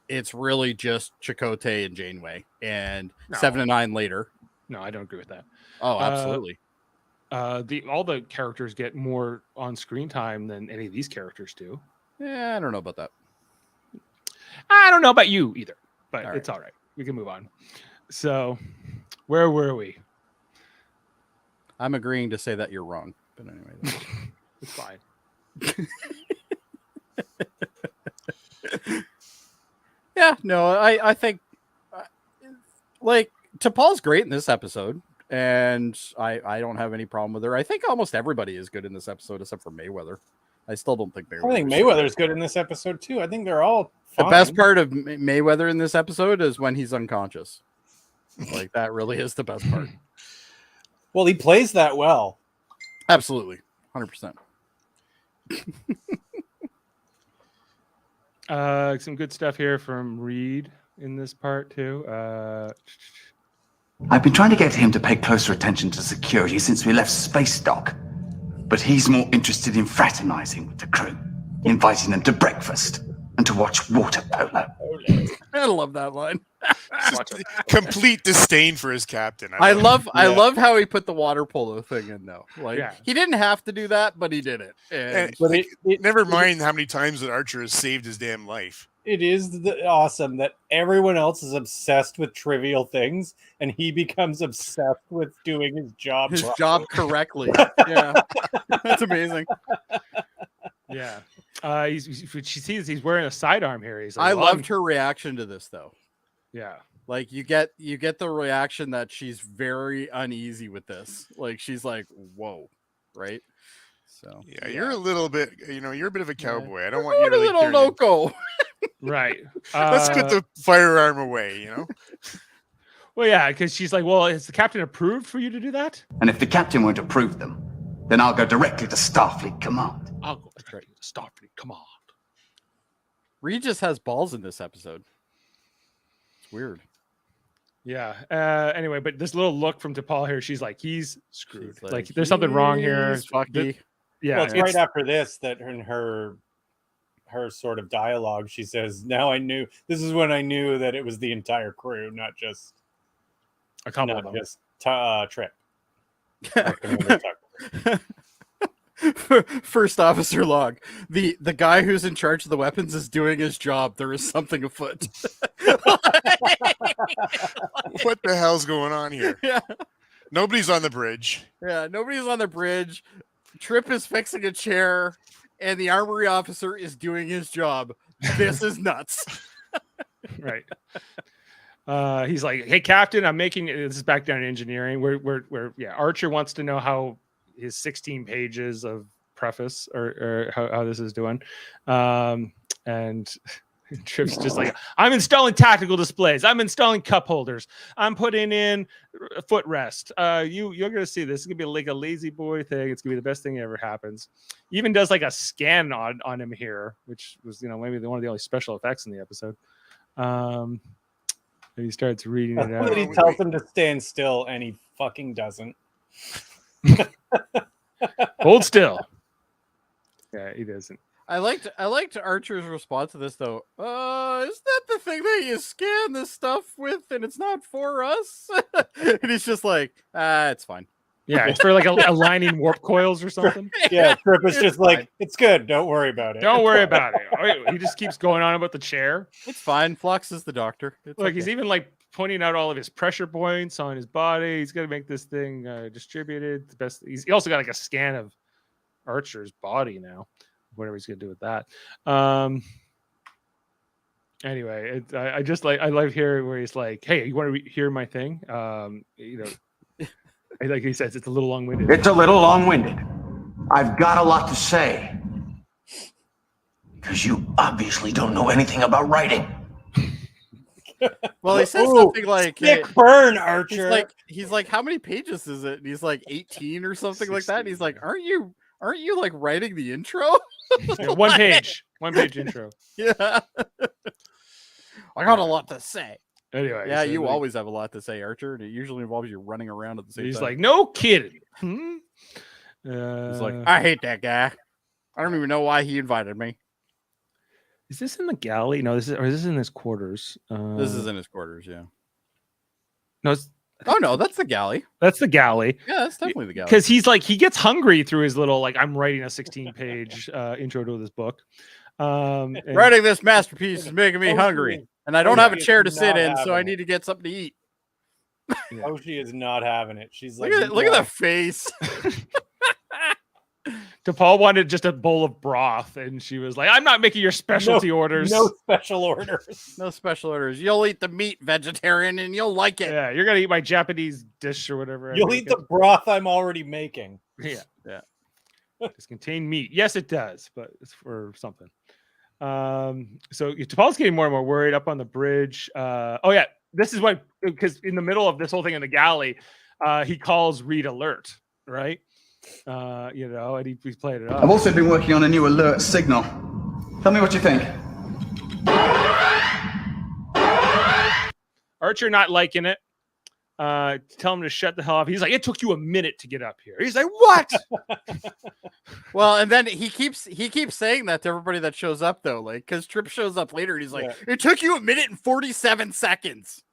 it's really just Chakotay and Janeway, and No. 7 and 9 later. no, I don't agree with that. Oh, absolutely. All the characters get more on screen time than any of these characters do. Yeah, I don't know about that. I don't know about you either, but All right. it's all right. We can move on. So, where were we? I'm agreeing to say that you're wrong. But anyway, It's fine. yeah, no, I think like T'Pol's great in this episode, and I don't have any problem with her. I think almost everybody is good in this episode except for Mayweather. I still don't think Mayweather. I think Mayweather's good in this episode too. I think they're all The fine. best part of Mayweather in this episode is when he's unconscious. Like that really is the best part. Well, he plays that well. Absolutely, 100%. Some good stuff here from Reed in this part too. I've been trying to get him to pay closer attention to security since we left space dock. But he's more interested in fraternizing with the crew, inviting them to breakfast and to watch water polo. I love that line. Complete disdain for his captain. I love how he put the water polo thing in though. Like Yeah. he didn't have to do that, but he did it. And But Never mind how many times that Archer has saved his damn life. it is awesome that everyone else is obsessed with trivial things, and he becomes obsessed with doing his job. his properly. job correctly. Yeah, that's amazing. Yeah. She sees he's wearing a sidearm here. He's like, I "Well, loved her reaction to this though. Yeah. Like you get the reaction that she's very uneasy with this. Like she's like, "Whoa," right? So Yeah, you're a little bit, you're a bit of a cowboy. I don't want you what to a really little turn in- loco. Right. Let's put the firearm away, Well, yeah, because she's like, well, has the captain approved for you to do that? And if the captain won't approve them, then I'll go directly to Starfleet Command. I'll go straight to Starfleet. Come on. Reed just has balls in this episode. It's weird. Yeah. Anyway, but this little look from T'Pol here, she's like, he's screwed. She's Like, there's something wrong here. "He's fucky." Yeah. Well, it's right after this that in her sort of dialogue, she says, "Now I knew. This is when I knew that it was the entire crew, not just a couple of them. Trip." Like Commander Tucker. First officer log. The guy who's in charge of the weapons is doing his job. There is something afoot. What the hell's going on here? Yeah. Nobody's on the bridge. Yeah, nobody's on the bridge. Trip is fixing a chair, and the armory officer is doing his job. This is nuts. Right. He's like, hey, Captain, I'm making this is back down in engineering. Where Archer wants to know how his 16 pages of preface or how this is doing. And Trip's just like, I'm installing tactical displays. I'm installing cup holders. I'm putting in a footrest. You're gonna see this. It's gonna be like a lazy boy thing. It's gonna be the best thing that ever happens. He even does like a scan on him here, which was maybe one of the only special effects in the episode. And he starts reading it out. He tells him to stand still, and he fucking doesn't. Hold still. Yeah, he doesn't. I liked Archer's response to this though. Isn't that the thing that you scan this stuff with and it's not for us? And he's just like, it's fine. Yeah, it's for like aligning warp coils or something. Yeah, Trip is It's just fine. like, it's good. Don't worry about it. Don't It's worry fine." about it. He just keeps going on about the chair. It's fine. Flux is the doctor. It's Like he's okay. even like pointing out all of his pressure points on his body. He's gonna make this thing distributed the best. He also got like a scan of Archer's body now. Whatever he's gonna do with that. Anyway, I love here where he's like, "Hey, you want to hear my thing?" Like he says, it's a little long-winded. It's a little long-winded. I've got a lot to say. Because you obviously don't know anything about writing. Well, he says Ooh, something like, Sick burn, he's Archer. like, how many pages is it? And he's like 18 or something like that. And he's like, aren't you like writing the intro? Yeah, one page intro. Yeah. I got a lot to say. Anyway, Yeah, so you like, always have a lot to say, Archer. And it usually involves you running around at the same He's time. like, no kidding. He's like, I hate that guy. I don't even know why he invited me. is this in the galley? No, is this in his quarters? This is in his quarters, yeah. No, Oh no, that's the galley. that's the galley. Yeah, that's definitely the galley. Because he's like, he gets hungry through his little, like, I'm writing a 16-page intro to this book. And- Writing this masterpiece is making me hungry, and I don't have a chair to sit Not in, so I having need to get something to eat. Oh, she is not having it. She's like, Look at the face. T'Pol wanted just a bowl of broth, and she was like, "I'm not making your specialty orders. No special orders. No special orders. You'll eat the meat, vegetarian, and you'll like it. Yeah, you're gonna eat my Japanese dish or whatever. I'm You'll eat the making." broth I'm already making. Yeah. Yeah. Does it contain meat? Yes, it does, but it's for something. So T'Pol's getting more and more worried up on the bridge. Oh yeah, this is what, because in the middle of this whole thing in the galley, he calls Reed alert, right? And he's playing it up. I've also been working on a new alert signal. Tell me what you think. Archer not liking it. Tell him to shut the hell up. He's like, it took you a minute to get up here. He's like, what? Well, and then he keeps saying that to everybody that shows up, though, like, because Trip shows up later and he's like, it took you 1:47 seconds.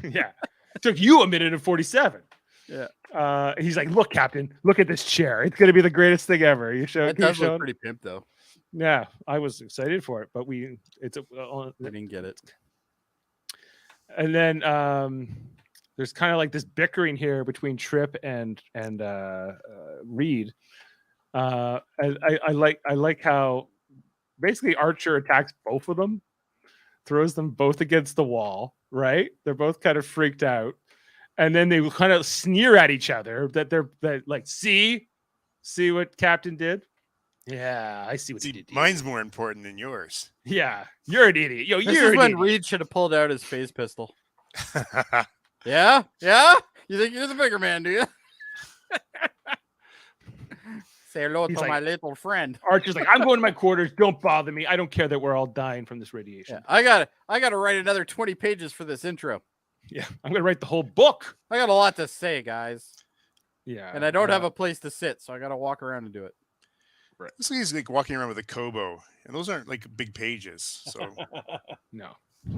Yeah, it took you 1:47. Yeah. He's like, look, Captain, look at this chair. It's gonna be the greatest thing ever. You show It does look pretty pimp, though. Yeah, I was excited for it, but I didn't get it. And then there's kind of like this bickering here between Trip and Reed. I like how basically Archer attacks both of them, throws them both against the wall. Right? They're both kind of freaked out, and then they kind of sneer at each other that like, see what Captain did. Yeah, I see what he did. Mine's more important than yours. Yeah, you're an idiot. Yo, This you're is an when idiot. Reed should have pulled out his phase pistol. Yeah? You think you're the bigger man, do you? Say hello He's to like- my little friend. Archer's like, I'm going to my quarters. Don't bother me. I don't care that we're all dying from this radiation. Yeah, I gotta write another 20 pages for this intro. Yeah, I'm going to write the whole book. I got a lot to say, guys. Yeah, And I don't have a place to sit, so I gotta walk around and do it. This guy's like walking around with a Kobo, and those aren't like big pages. So No.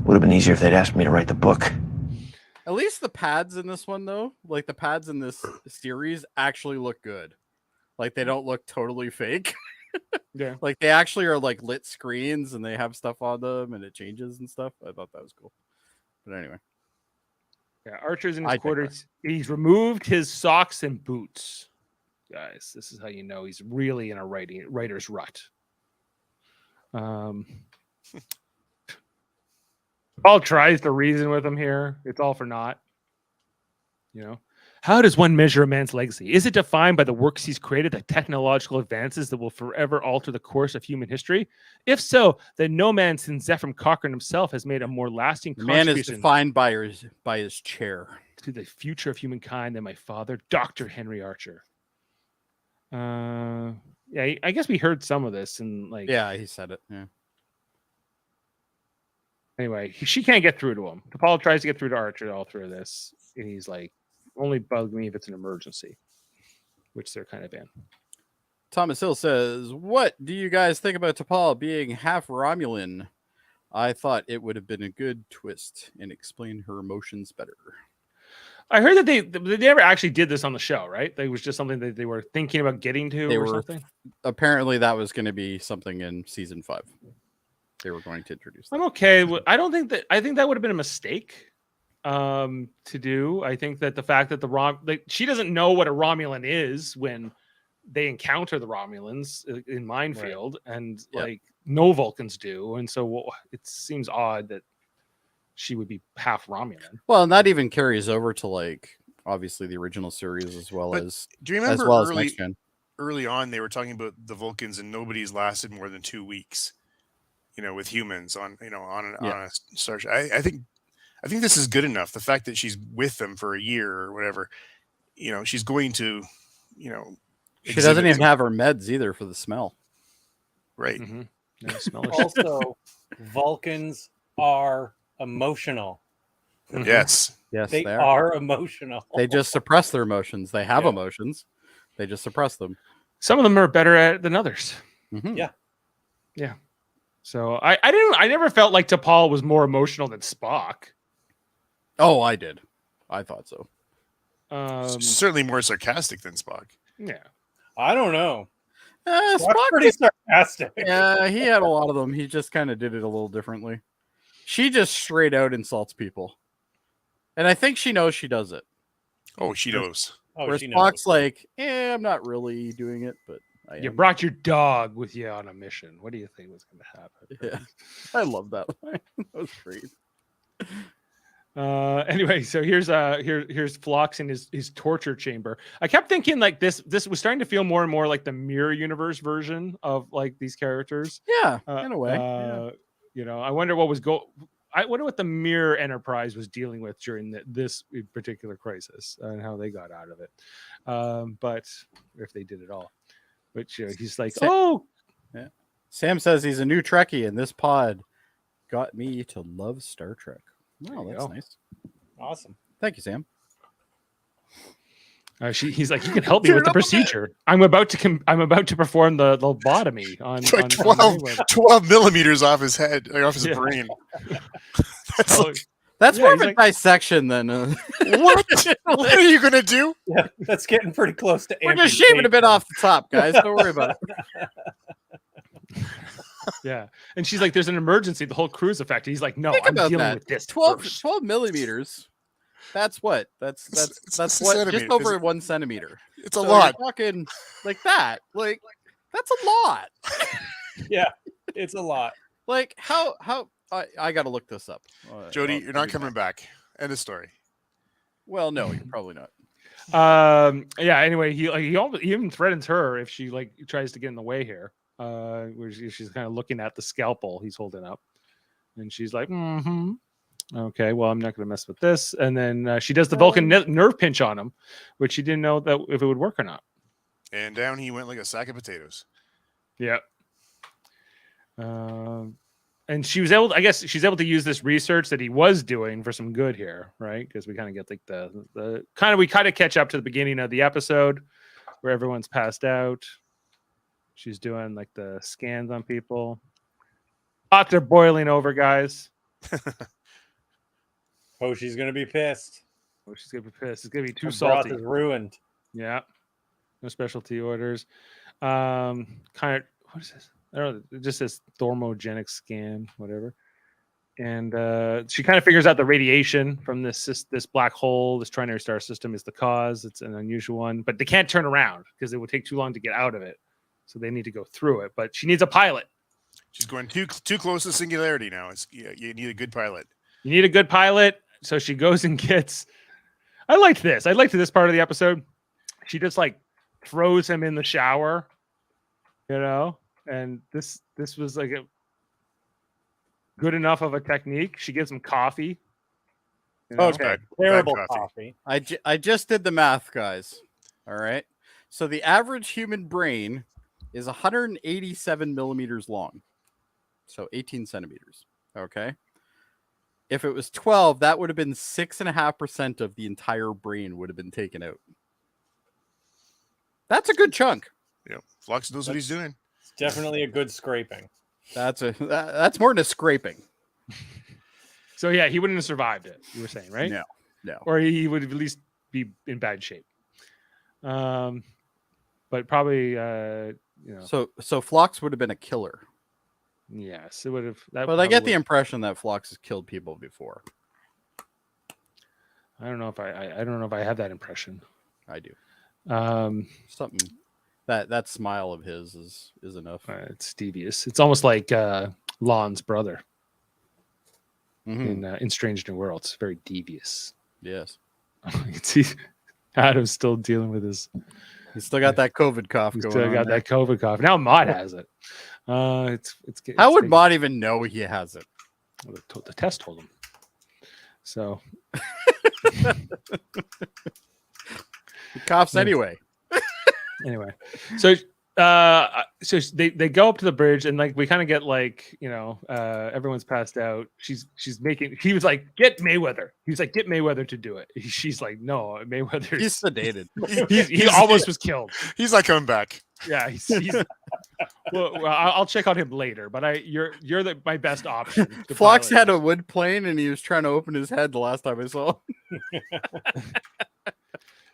Would have been easier if they'd asked me to write the book. At least the pads in this one, though, like the pads in this series actually look good. Like they don't look totally fake. Yeah. Like they actually are like lit screens and they have stuff on them and it changes and stuff. I thought that was cool. But anyway. Yeah, Archer's in his I quarters. He's removed his socks and boots. Guys, this is how you know he's really in a writer's rut. Paul tries to reason with him here. It's all for naught. How does one measure a man's legacy? Is it defined by the works he's created, the technological advances that will forever alter the course of human history? If so, then no man since Zephram Cochrane himself has made a more lasting The man is contribution defined by his chair. to the future of humankind than my father, Dr. Henry Archer. Yeah, I guess we heard some of this, and like, Yeah, he said it. Yeah. Anyway, she can't get through to him. T'Pol tries to get through to Archer all through this, and he's like, only bug me if it's an emergency, which they're kind of in. Thomas Hill says, "What do you guys think about T'Pol being half Romulan? I thought it would have been a good twist and explain her emotions better." I heard that they never actually did this on the show, right? It was just something that they were thinking about getting to They or were- something. Apparently, that was going to be something in season 5. They were going to introduce that. I'm okay. I think that would have been a mistake to do. I think that the fact that she doesn't know what a Romulan is when they encounter the Romulans in Minefield, and like no Vulcans do, and so it seems odd that she would be half Romulan. Well, and that even carries over to like obviously the original series as well But as do you remember Next Gen. early on they were talking about the Vulcans and nobody's lasted more than 2 weeks, with humans on a starship. I think this is good enough. The fact that she's with them for a year or whatever, she's going to, She doesn't even have her meds either for the smell. right. Mm-hmm. Yeah, smell Also, Vulcans are emotional. Yes. Yes, They they are emotional. They just suppress their emotions. They have emotions. They just suppress them. Some of them are better at it than others. Mhm. Yeah. So I never felt like T'Pol was more emotional than Spock. Oh, I did. I thought so. Certainly more sarcastic than Spock. Yeah. I don't know. Spock Spock's pretty sarcastic. Yeah, he had a lot of them. He just kind of did it a little differently. She just straight out insults people. And I think she knows she does it. Oh, she knows. Oh, Whereas she knows. Spock's like, I'm not really doing it, but I You am. brought your dog with you on a mission. What do you think was going to happen? Yeah, I love that line. That was great. Anyway, so here's Phlox in his torture chamber. I kept thinking like this was starting to feel more and more like the Mirror Universe version of like these characters. Yeah, in a way. Yeah. You know, I wonder what the Mirror Enterprise was dealing with during this particular crisis and how they got out of it. But if they did it all, which he's like, yeah. Sam says he's a new Trekkie, and this pod got me to love Star Trek. Wow, that's nice. Awesome. Thank you, Sam. He's like, you can help me with the procedure. I'm about to perform the lobotomy on, It's like on 12 millimeters off his head, like off his brain. That's more of a like, dissection than what? What are you gonna do? Yeah, that's getting pretty close to. We're just shaving a bit off the top, guys. Don't worry about it. Yeah, and she's like, "There's an emergency. The whole crew's affected." He's like, "No, Think I'm about dealing that. with this 12 first." 12 millimeters. That's what? That's It's what? Just centimeter. over 1 centimeter. It's a So lot. you're talking like that. Like that's a lot. Yeah, it's a lot. Like how? I got to look this up. Jody, you're not coming back. End of story. Well, no, you're probably not. Yeah. Anyway, he even threatens her if she like tries to get in the way here. Where she's kind of looking at the scalpel he's holding up, and she's like, okay, well, I'm not going to mess with this. And then she does the Vulcan nerve pinch on him, which she didn't know that if it would work or not. And down he went like a sack of potatoes. Yeah. And she was able, I guess she's able to use this research that he was doing for some good here, right? Because we kind of get like we kind of catch up to the beginning of the episode where everyone's passed out. She's doing like the scans on people. Pots are boiling over, guys. Oh, she's gonna be pissed. Oh, she's gonna be pissed. It's gonna be too Her salty. broth is ruined. Yeah. No specialty orders. Kind of, what is this? I don't know. It just says thermogenic scan, whatever. And she kind of figures out the radiation from this black hole, this trinary star system is the cause. It's an unusual one, but they can't turn around because it would take too long to get out of it. So they need to go through it. But she needs a pilot. She's going too close to Singularity now. You need a good pilot. You need a good pilot. So she goes and gets. I liked this. I liked this part of the episode. She just like throws him in the shower, you know. And this was like a good enough of a technique. She gives him coffee. You know? Okay, terrible coffee. I just did the math, guys. All right. So the average human brain is 187 millimeters long. So 18 centimeters. Okay. If it was 12, that would have been 6.5% of the entire brain would have been taken out. That's a good chunk. Yeah. Phlox knows what he's doing. It's definitely a good scraping. That's more than a scraping. So yeah, he wouldn't have survived it. You were saying, right? No. Or he would at least be in bad shape. But probably, you know. So Phlox would have been a killer. Yes, it would have. But I get the impression that Phlox has killed people before. I don't know if I don't know if I have that impression. I do. Something that smile of his is enough. It's devious. It's almost like Lon's brother in Strange New Worlds. Very devious. Yes. You can see Adam's still dealing with his. He's still got that COVID cough going on. Still got that COVID cough. Now Maude has it. How would Maude even know he has it? Well, the test told him. So he coughs anyway. Anyway, so they go up to the bridge and like we kind of get like, you know, everyone's passed out. He was like, get Mayweather. He was like, get Mayweather to do it. She's like, no, Mayweather. He's sedated. he almost was killed. He's not coming back. Yeah, he's well, I'll check on him later. But you're my best option. Phlox had a wood plane and he was trying to open his head the last time I saw him.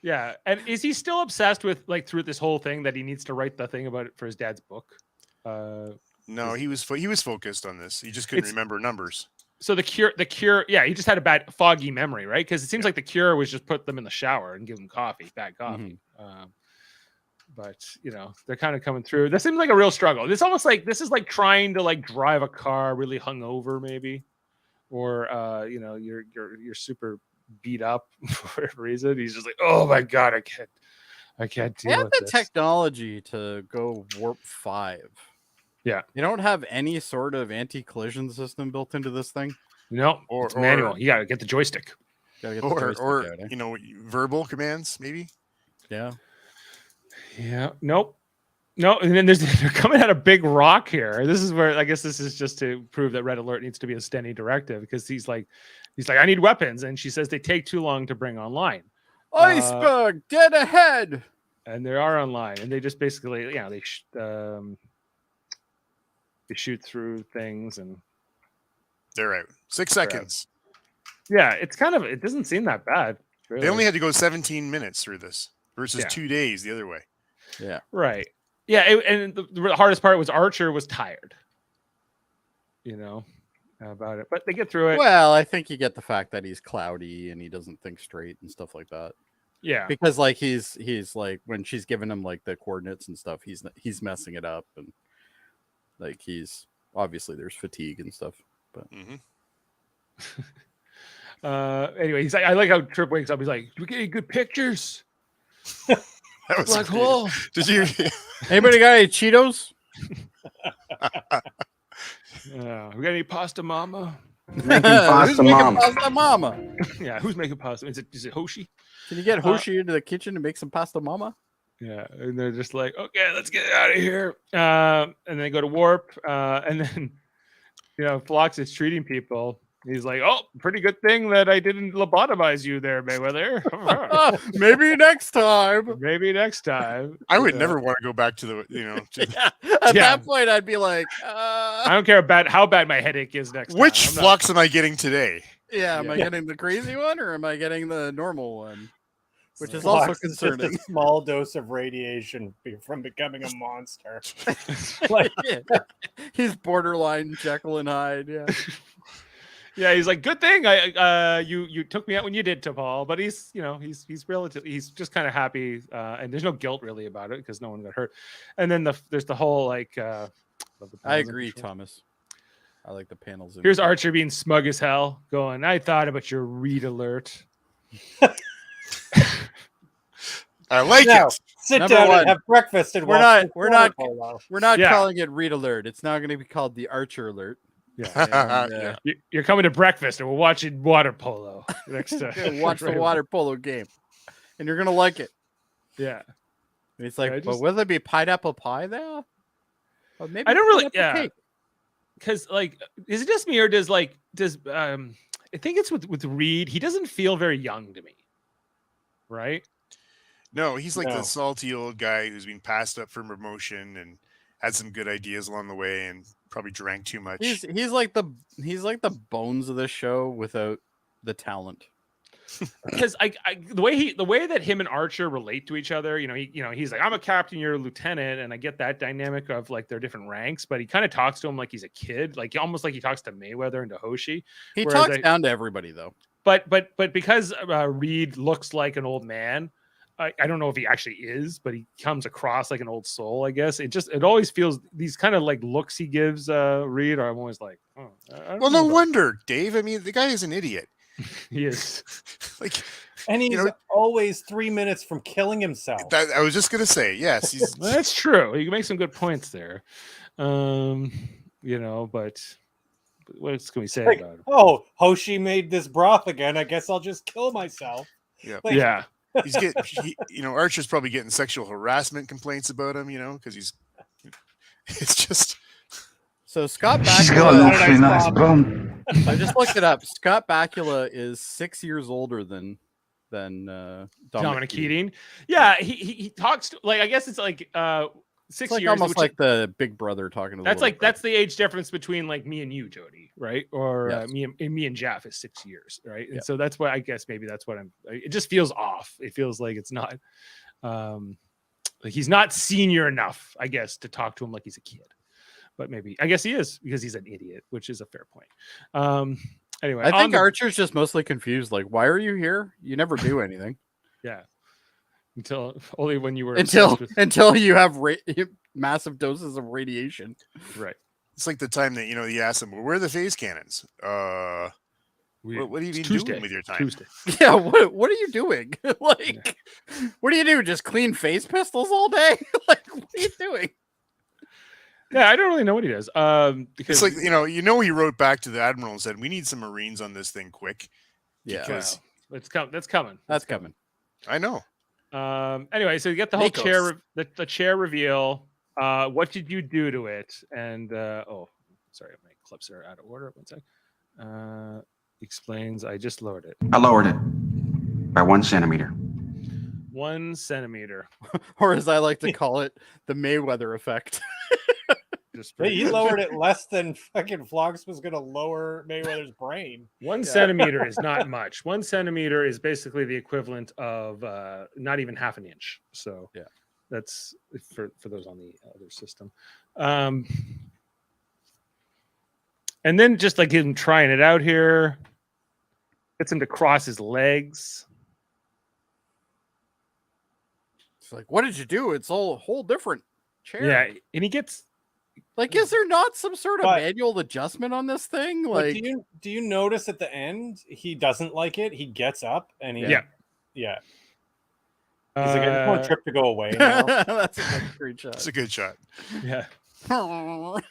Yeah, and is he still obsessed with like through this whole thing that he needs to write the thing about it for his dad's book? No, he was focused on this. He just couldn't remember numbers. So the cure, yeah, he just had a bad foggy memory, right? Because it seems like the cure was just put them in the shower and give them bad coffee. But they're kind of coming through. This seems like a real struggle. This is like trying to like drive a car really hungover, maybe, or you're super beat up for whatever reason. He's just like, oh my god, I can't deal with the this. technology to go warp 5. Yeah, you don't have any sort of anti-collision system built into this thing. No, it's manual. You gotta get the joystick. Verbal commands, maybe. Yeah. Nope. No, and then they're coming at a big rock here. This is where I guess this is just to prove that Red Alert needs to be a standing directive, because he's like, I need weapons, and she says they take too long to bring online. Iceberg, dead ahead. And they are online, and they just basically, they shoot through things, and they're out. 6 seconds. Yeah, it doesn't seem that bad. Really. They only had to go 17 minutes through this versus 2 days the other way. Yeah. Right. Yeah, and the hardest part was Archer was tired. About it, but they get through it. Well, I think you get the fact that he's cloudy and he doesn't think straight and stuff like that. Yeah, because like he's like, when she's giving him like the coordinates and stuff, he's messing it up, and like he's obviously there's fatigue and stuff. But anyway, he's like, I like how Trip wakes up. He's like, "Do we get any good pictures?" That was black hole. Did you? Anybody got any Cheetos? We got any pasta mama? Making pasta mama. Pasta mama. Yeah, who's making pasta? Is it Hoshi? Can you get Hoshi into the kitchen to make some pasta mama? Yeah, and they're just like, okay, let's get out of here. And then they go to warp, and then Phlox is treating people. He's like, oh, pretty good thing that I didn't lobotomize you there, Mayweather. Maybe next time. Maybe next time. I would never want to go back to the, At that point, I'd be like, I don't care about how bad my headache is next time. Which flux am I getting today? Yeah, am I getting the crazy one or am I getting the normal one? Which is Flux also concerning. Just a small dose of radiation from becoming a monster. He's borderline Jekyll and Hyde. Yeah. Yeah, he's like, good thing you took me out when you did, T'Pol. But he's just kind of happy, and there's no guilt really about it because no one got hurt. And then there's the whole like. I agree, Thomas. I like the panels. Here's Archer being smug as hell, going, "I thought about your read alert." I like it. Sit Number down one, and have breakfast, and we're not Yeah. calling it read alert. It's now going to be called the Archer alert. Yeah, and, you're coming to breakfast, and we're watching water polo next time. Watch the water polo game, and you're gonna like it. Yeah, and it's like, but will there be pineapple pie there? Or maybe I don't really, cake? Because like, is it just me or does I think it's with Reed. He doesn't feel very young to me, right? No, he's like the salty old guy who's been passed up for promotion and had some good ideas along the way and probably drank too much. He's like the bones of this show without the talent. Because the way that him and Archer relate to each other, he's like, I'm a captain, you're a lieutenant, and I get that dynamic of like their different ranks, but he kind of talks to him like he's a kid, like almost like he talks to Mayweather and to Hoshi. He talks down to everybody though. But because Reed looks like an old man, I don't know if he actually is, but he comes across like an old soul, I guess. It always feels these kind of like looks he gives Reed are. I'm always like, well, no wonder, Dave. I mean, the guy is an idiot. He is. And he's always 3 minutes from killing himself. I was just gonna say, yes, that's true. You can make some good points there. But what else can we say about him? Oh, Hoshi made this broth again. I guess I'll just kill myself. Yeah. Yeah. He's Archer's probably getting sexual harassment complaints about him, because it's just. So Scott Bakula. She's got an awfully nice bum. I just looked it up. Scott Bakula is 6 years older than Dominic Keating. Yeah, he talks to, like, I guess it's like 6 It's like years, almost like the big brother talking to. That's the age difference between like me and you, Jody, right? Or Yes. me and Jeff is 6 years, right? And so that's why I guess maybe that's what it just feels off. It feels like it's not. Like he's not senior enough, I guess, to talk to him like he's a kid. but maybe I guess he is because he's an idiot, which is a fair point. Anyway, I think Archer's just mostly confused. Like, why are you here? You never do anything. Yeah. Until only when you were until you have massive doses of radiation. Right. It's like the time that you ask them, well, "Where are the phase cannons?" What have you been doing with your time? Tuesday. Yeah. What are you doing? Like, what do you do? Just clean phase pistols all day? Like, what are you doing? Yeah, I don't really know what he does. It's Because like he wrote back to the admiral and said, "We need some Marines on this thing quick." Yeah, because that's coming. That's coming. I know. Anyway, so you get the whole Nikos. the chair reveal. What did you do to it? And sorry, my clips are out of order. 1 sec. Explains. I just lowered it. I lowered it by 1 centimeter. 1 centimeter. Or as I like to call it, the Mayweather effect. He lowered it less than fucking Flox was going to lower Mayweather's brain. 1 centimeter is not much. 1 centimeter is basically the equivalent of not even half an inch. So yeah, that's for those on the other system. And then just like him trying it out here, gets him to cross his legs. It's like, what did you do? It's all a whole different chair. Yeah, and he gets. Like, is there not some sort of manual adjustment on this thing? Like, do you notice at the end he doesn't like it? He gets up and he yeah. He's like, I just want Trip to go away now. That's a great shot. It's a good shot. Yeah.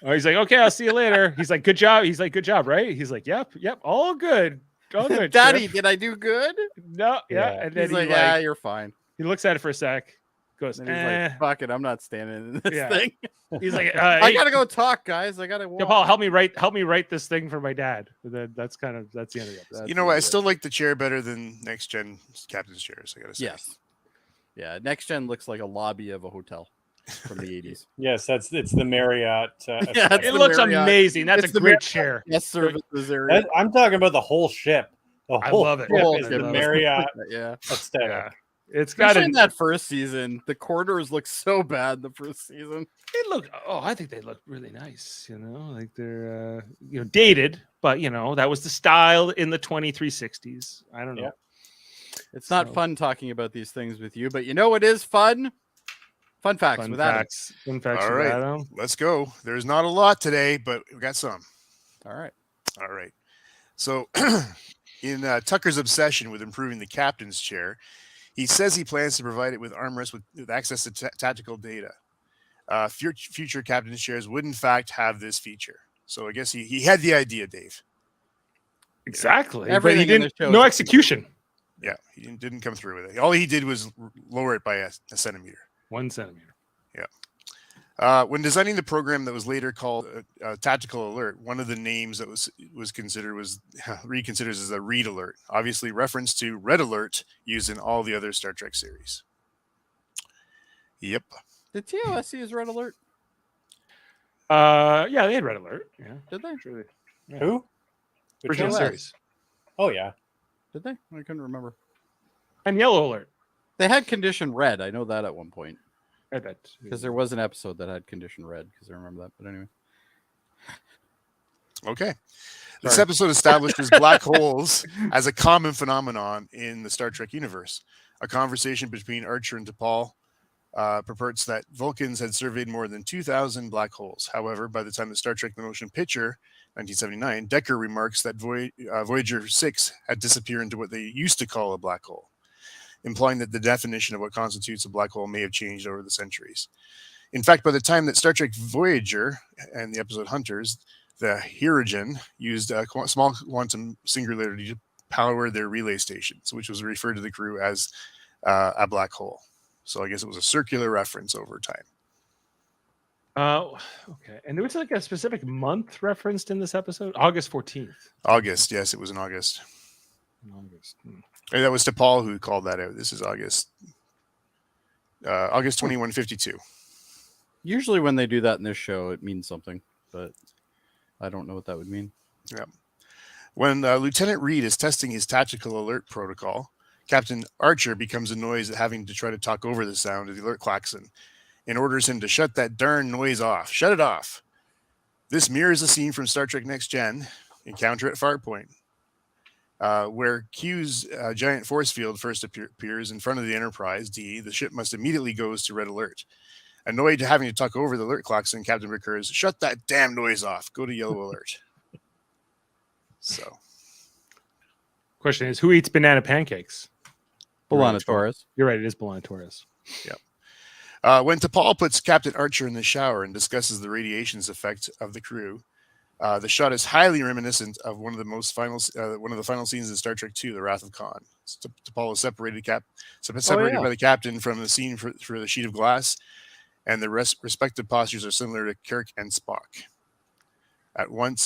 He's like, okay, I'll see you later. He's like, good job. He's like, good job, right? He's like, yep, all good. All good. Daddy, Trip. did I do good? No, yeah. And then he's like, yeah, you're fine. He looks at it for a sec. Goes, and he's like, fuck it, I'm not standing in this thing. He's like, I gotta go talk, guys. I gotta walk. Yeah, Paul, help me write this thing for my dad. And then that's the end of the episode. You know what? I still like the chair better than next gen captain's chairs. I gotta say. Yes. Yeah, next gen looks like a lobby of a hotel from the 80s. Yes, it's the Marriott. It looks Marriott. Amazing. That's a great chair. Yes, services area. I'm talking about the whole ship. I love it. The Marriott aesthetic. Yeah. It's got in that first season. The corridors look so bad the first season. I think they look really nice. Like they're dated, but that was the style in the 2360s. I don't know. Yeah. It's not fun talking about these things with you, but what is fun? Fun facts with Adam. Fun facts All with right, Adam. let's go. There's not a lot today, but we got some. All right. So, in Tucker's obsession with improving the captain's chair, he says he plans to provide it with armrests with access to tactical data. Future captain's chairs would, in fact, have this feature. So I guess he had the idea, Dave. Exactly. Everything but he didn't. No execution. Yeah, he didn't come through with it. All he did was lower it by a centimeter. 1 centimeter. Yeah. When designing the program that was later called Tactical Alert, one of the names that was reconsidered as a Read Alert, obviously reference to Red Alert used in all the other Star Trek series. Yep. Did TOS use Red Alert? Yeah, they had Red Alert. Yeah. Did they? Sure yeah. Who? Original series. Oh yeah. Did they? I couldn't remember. And Yellow Alert. They had Condition Red. I know that at one point. I bet. Because there was an episode that had Condition Red, because I remember that. But anyway. Okay. This episode establishes black holes as a common phenomenon in the Star Trek universe. A conversation between Archer and T'Pol purports that Vulcans had surveyed more than 2,000 black holes. However, by the time the Star Trek The Motion Picture, 1979, Decker remarks that Voyager 6 had disappeared into what they used to call a black hole, implying that the definition of what constitutes a black hole may have changed over the centuries. In fact, by the time that Star Trek Voyager and the episode Hunters, the Hirogen used a small quantum singularity to power their relay stations, which was referred to the crew as a black hole. So I guess it was a circular reference over time. Okay. And there was like a specific month referenced in this episode? August 14th. August, yes, it was in August. And that was T'Pol who called that out. This is August 2152. Usually when they do that in this show, it means something, but I don't know what that would mean. Yeah. When Lieutenant Reed is testing his tactical alert protocol, Captain Archer becomes annoyed at having to try to talk over the sound of the alert klaxon and orders him to shut that darn noise off. Shut it off. This mirrors a scene from Star Trek Next Gen, Encounter at Farpoint, where Q's giant force field first appears in front of the Enterprise D. The ship must immediately goes to red alert. Annoyed having to talk over the alert klaxon, Captain recurs, "Shut that damn noise off. Go to yellow alert." So, Question is, who eats banana pancakes? B'Elanna Torres. You're right. It is B'Elanna Torres. when T'Pol puts Captain Archer in the shower and discusses the radiation's effect of the crew, the shot is highly reminiscent of one of the final scenes in Star Trek II, The Wrath of Khan. T'Pol is separated by the captain from the scene for the sheet of glass, and the respective postures are similar to Kirk and Spock. At one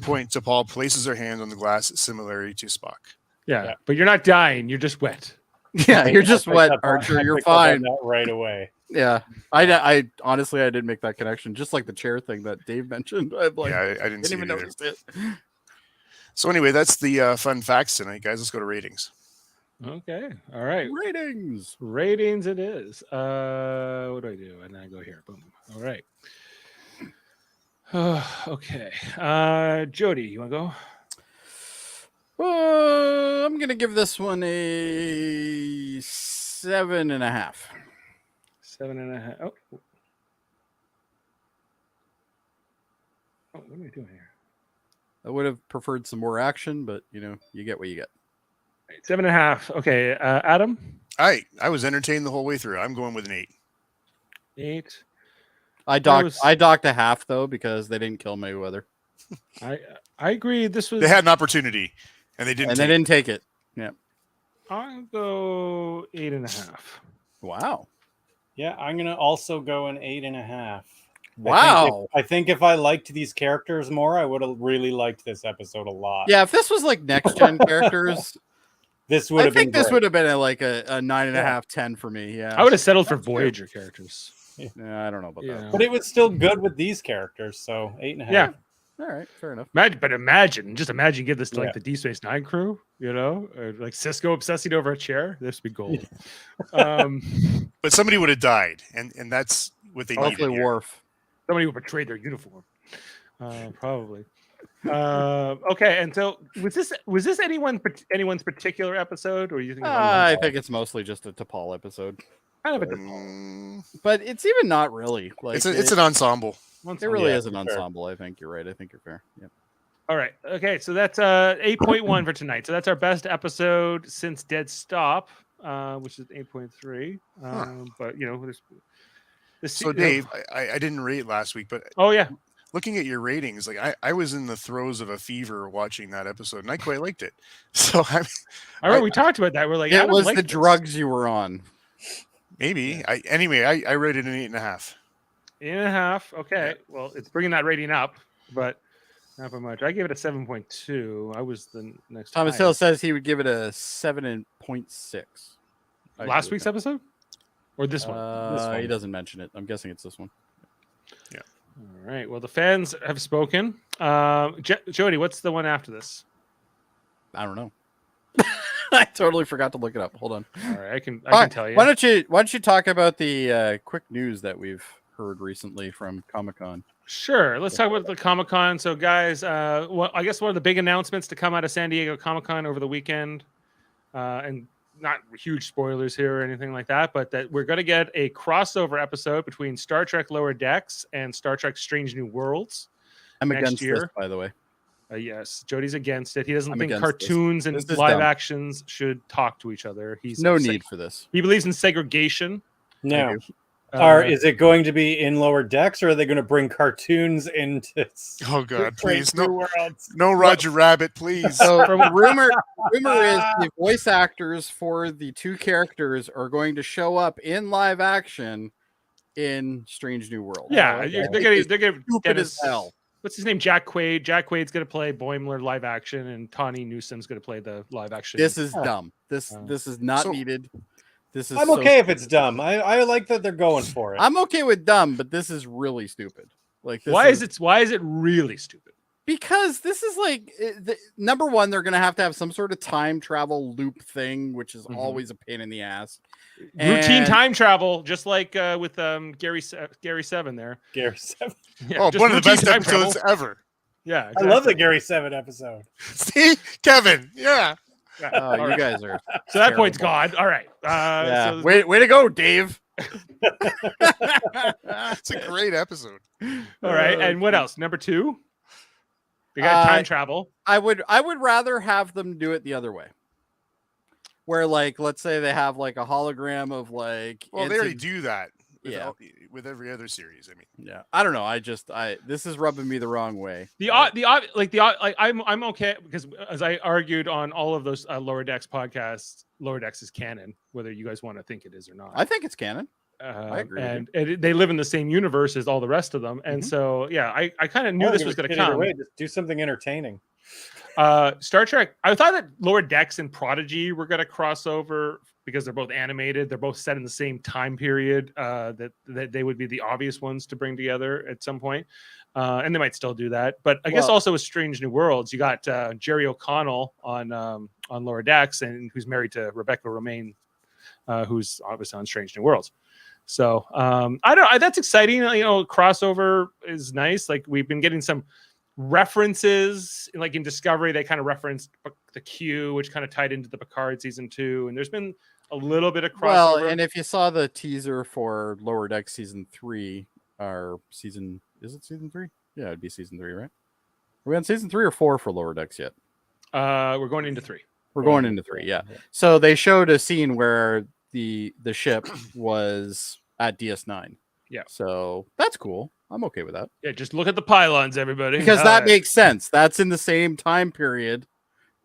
point, T'Pol places her hand on the glass, similarly to Spock. Yeah, but you're not dying; you're just wet. Yeah, you're just wet, Archer. You're fine. Right away. Yeah, I honestly I didn't make that connection. Just like the chair thing that Dave mentioned. I didn't even either. notice it. So anyway, that's the fun facts tonight, guys. Let's go to ratings. Okay, all right. Ratings. It is. What do I do? And then I go here. Boom. All right. Okay. Jody, you want to go? I'm gonna give this one a 7.5. 7.5. Oh, what are we doing here? I would have preferred some more action, but you get what you get. 7.5. Okay, Adam. I was entertained the whole way through. I'm going with an 8. 8. I docked a half though because they didn't kill Mayweather. I agree. This was They had an opportunity, and they didn't take it. Yeah. I'll go 8.5. Wow. Yeah, I'm gonna also go an 8.5. Wow. I think if I liked these characters more, I would have really liked this episode a lot. Yeah, if this was like next gen characters, this would have been. This would have been a 9.5, 10 for me. Yeah. I would have settled for Voyager characters. Yeah, I don't know about that. But it was still good with these characters, so 8.5. Yeah. All right, fair enough. Imagine give this to like the Deep Space Nine crew, or like Cisco obsessing over a chair. This would be gold. But somebody would have died, and that's what they needed. Hopefully, Worf. Somebody would betray their uniform. Probably. Okay, and so was this anyone's particular episode, or you think? I think it's mostly just a T'Pol episode. Kind of a T'Pol. But it's even not really. Like it's an ensemble. It really is an ensemble. I think you're right. I think you're fair. Yep. All right. Okay. So that's 8.1 for tonight. So that's our best episode since Dead Stop, which is 8.3. But so Dave, I didn't rate last week, but looking at your ratings, like I was in the throes of a fever watching that episode, and I quite liked it. So I remember we talked about that. We're like, it was the drugs you were on. Maybe. I rated an 8.5. 8.5. Okay. Well, it's bringing that rating up, but not by much. I gave it a 7.2. I was the next. Thomas Hill says he would give it a 7.6. Last week's episode, or this one? This one. He doesn't mention it. I'm guessing it's this one. Yeah. All right. Well, the fans have spoken. Jody, what's the one after this? I don't know. I totally forgot to look it up. Hold on. All right, I can tell you. Why don't you talk about the quick news that we've heard recently from Comic-Con? Sure. Let's talk about the Comic-Con. So, guys, I guess one of the big announcements to come out of San Diego Comic-Con over the weekend, and not huge spoilers here or anything like that, but that we're going to get a crossover episode between Star Trek Lower Decks and Star Trek Strange New Worlds. I'm against this, by the way. Yes, Jody's against it. He doesn't think cartoons and live actions should talk to each other. He's no need for this. He believes in segregation. No. Is it going to be in Lower Decks, or are they going to bring cartoons into? Oh God, please no Roger Rabbit, please. So rumor is the voice actors for the two characters are going to show up in live action in Strange New World. Yeah, they're gonna stupid as hell. What's his name? Jack Quaid. Jack Quaid's going to play Boimler live action, and Tawny Newsom's going to play the live action. This is dumb. This is not needed. This is. I'm okay if it's dumb. I like that they're going for it. I'm okay with dumb, but this is really stupid. Like, why is it really stupid? Because this is like number one, they're going to have some sort of time travel loop thing, which is always a pain in the ass. Routine And- time travel, just like with Gary Seven there. Gary 7. Yeah, Oh, just one of the routine best time episodes travel. ever. Yeah, I love the exactly. Gary 7 episode. See, Kevin. Yeah. Yeah. Oh, All you right. guys are. So that point's terrible. gone. All right. Yeah. So Way to go, Dave. It's a great episode. all right. And what else? Number 2. We got time travel. I would rather have them do it the other way. Where like let's say they have like a hologram of like Well, they already Ensign- do that. Yeah. With every other series. I mean, Yeah. I don't know. This is rubbing me the wrong way. I'm okay because as I argued on all of those Lower Decks podcasts, Lower Decks is canon, whether you guys want to think it is or not. I think it's canon. I agree with And they live in the same universe as all the rest of them, and so yeah, I kind of knew this was going to come. Just do something entertaining. Star Trek. I thought that Lower Decks and Prodigy were going to cross over because they're both animated. They're both set in the same time period. That they would be the obvious ones to bring together at some point, and they might still do that. But I guess also with Strange New Worlds, you got Jerry O'Connell on Lower Decks, and who's married to Rebecca Romaine, who's obviously on Strange New Worlds. So I don't. That's exciting. Crossover is nice. Like we've been getting some references, like in Discovery, they kind of referenced the Q, which kind of tied into the Picard season 2, and there's been a little bit of crossover. Well, and if you saw the teaser for Lower Deck season 3, or season, is it season 3? Yeah, it'd be season 3, right? Are we on season 3 or 4 for Lower Decks yet? We're going into 3. We're going into 3, yeah. So they showed a scene where the ship was at DS9. Yeah. So that's cool. I'm okay with that. Yeah, just look at the pylons, everybody. Because that makes sense. That's in the same time period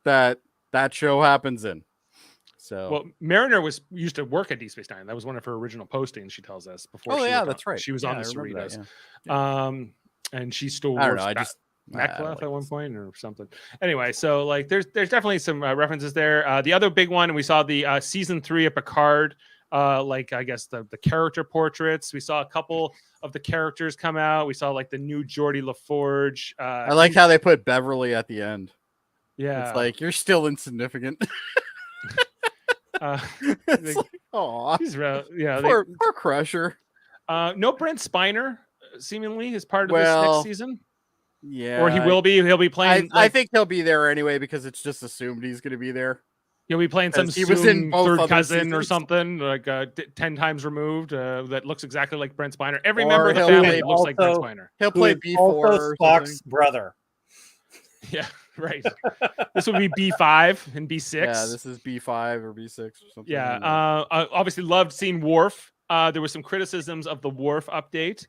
that show happens in. So well, Mariner used to work at Deep Space Nine. That was one of her original postings. She tells us before. Oh she yeah, was that's right. She was yeah, on the I remember Cerritos. that, And she still I don't works know. I just Macbeth at one point or something. Anyway, so like there's definitely some references there. The other big one, we saw the season 3 of Picard. Like I guess the character portraits. We saw a couple of the characters come out. We saw like the new Geordie LaForge. I like how they put Beverly at the end. Yeah, it's like you're still insignificant. It's like, aw, poor Crusher. No Brent Spiner seemingly is part of this next season. Yeah, or he will be. He'll be playing. I think he'll be there anyway because it's just assumed he's going to be there. He'll be playing some he was in both third other cousin or seasons. something, like 10 times removed, that looks exactly like Brent Spiner. Every Or member of the he'll family play looks like Brent also- Spiner. He'll Who play is B4 also or Spock's something. brother. Yeah, right. This would be B5 and B6. Yeah, this is B5 or B6 or something. Yeah, I obviously loved seeing Worf. There was some criticisms of the Worf update,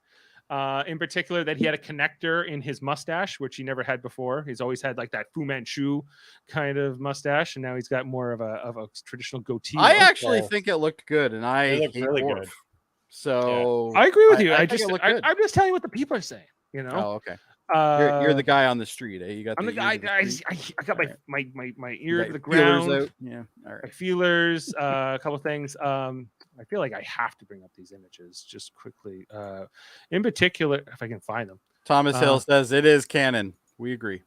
in particular that he had a connector in his mustache, which he never had before. He's always had like that Fu Manchu kind of mustache, and now he's got more of a traditional goatee. I look. actually think it looked good, and I It looked hate really Worf. good. So I agree with you. I think it looked good. I'm just telling you what the people are saying. You know. Oh, okay. You're the guy on the street, eh? You got I'm the ear guy. to the I street. got Alright. my You ear got to the your feelers ground. out. Yeah. All My right. feelers. A couple things. I feel like I have to bring up these images just quickly. In particular, if I can find them. Thomas Hill says it is canon. We agree.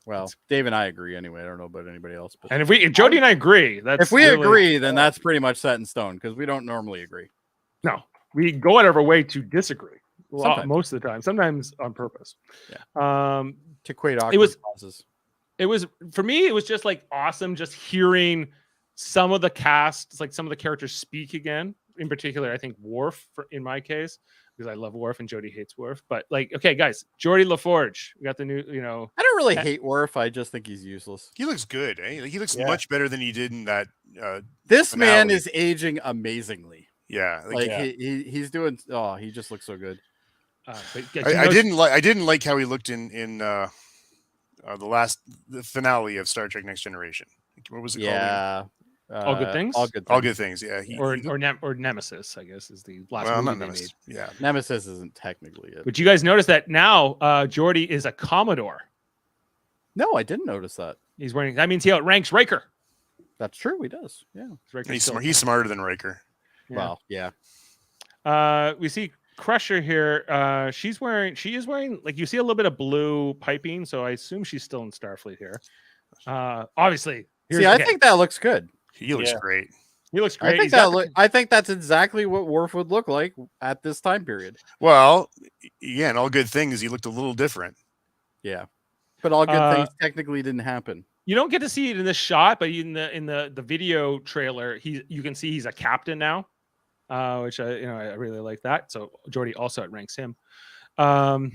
Well, Dave and I agree anyway. I don't know about anybody else. But And if Jody and I agree, that's if we really- agree, then that's pretty much set in stone because we don't normally agree. No, we go out of our way to disagree. Well, Sometimes. most of the time, sometimes on purpose. Yeah. To equate awkward It was- pauses. It was for me. It was just like awesome, just hearing some of the cast, like some of the characters speak again. In particular, I think Worf, in my case, because I love Worf and Jody hates Worf. But like, okay, guys, Geordie LaForge, we got the new, I don't really hate Worf. I just think he's useless. He looks good, eh? Like, he looks Yeah. much better than he did in that. This man finale. is aging amazingly. Yeah, Like Yeah. he's doing. Oh, he just looks so good. but, I didn't like how he looked in the finale of Star Trek Next Generation. What was it called? Yeah. All Good Things? All good. All Things. Good Things. Yeah. or Nemesis, I guess, is the last well, movie not they Nemesis. made. Yeah. Nemesis isn't technically it. But you guys notice that now Geordie is a Commodore. No, I didn't notice that. He's wearing. That means he outranks Riker. That's true. He does. Yeah. Riker's still- He's smarter than Riker. Yeah. Well, yeah. We see Crusher here. She is wearing like you see a little bit of blue piping, so I assume she's still in Starfleet here. Obviously. See, I think that looks good. He looks Yeah. great. He looks great. I think that's exactly what Worf would look like at this time period. Well, yeah, and all good things. He looked a little different. Yeah, but all good things technically didn't happen. You don't get to see it in this shot, but in the video trailer, you can see he's a captain now, which I really like that. So Jody also outranks him. Well,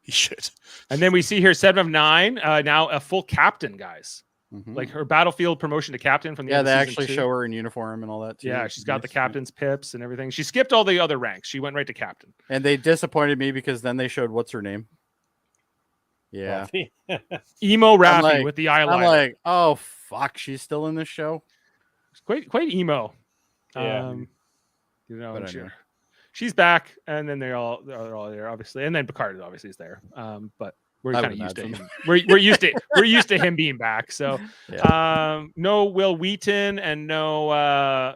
he should. And then we see here 7 of 9, now a full captain, guys. Mm-hmm. Like her battlefield promotion to captain from the end they of actually season 2. show her in uniform and all that too. Yeah, she's got the captain's pips and everything. She skipped all the other ranks. She went right to captain. And they disappointed me because then they showed what's her name. Yeah, Emo Raffi with the eyeliner. I'm like, oh fuck, she's still in this show. It's quite emo. Yeah. She's back, and then they're all there, obviously, and then Picard obviously is there. But we're kind of used to him. We're used to him being back. So, no Will Wheaton and no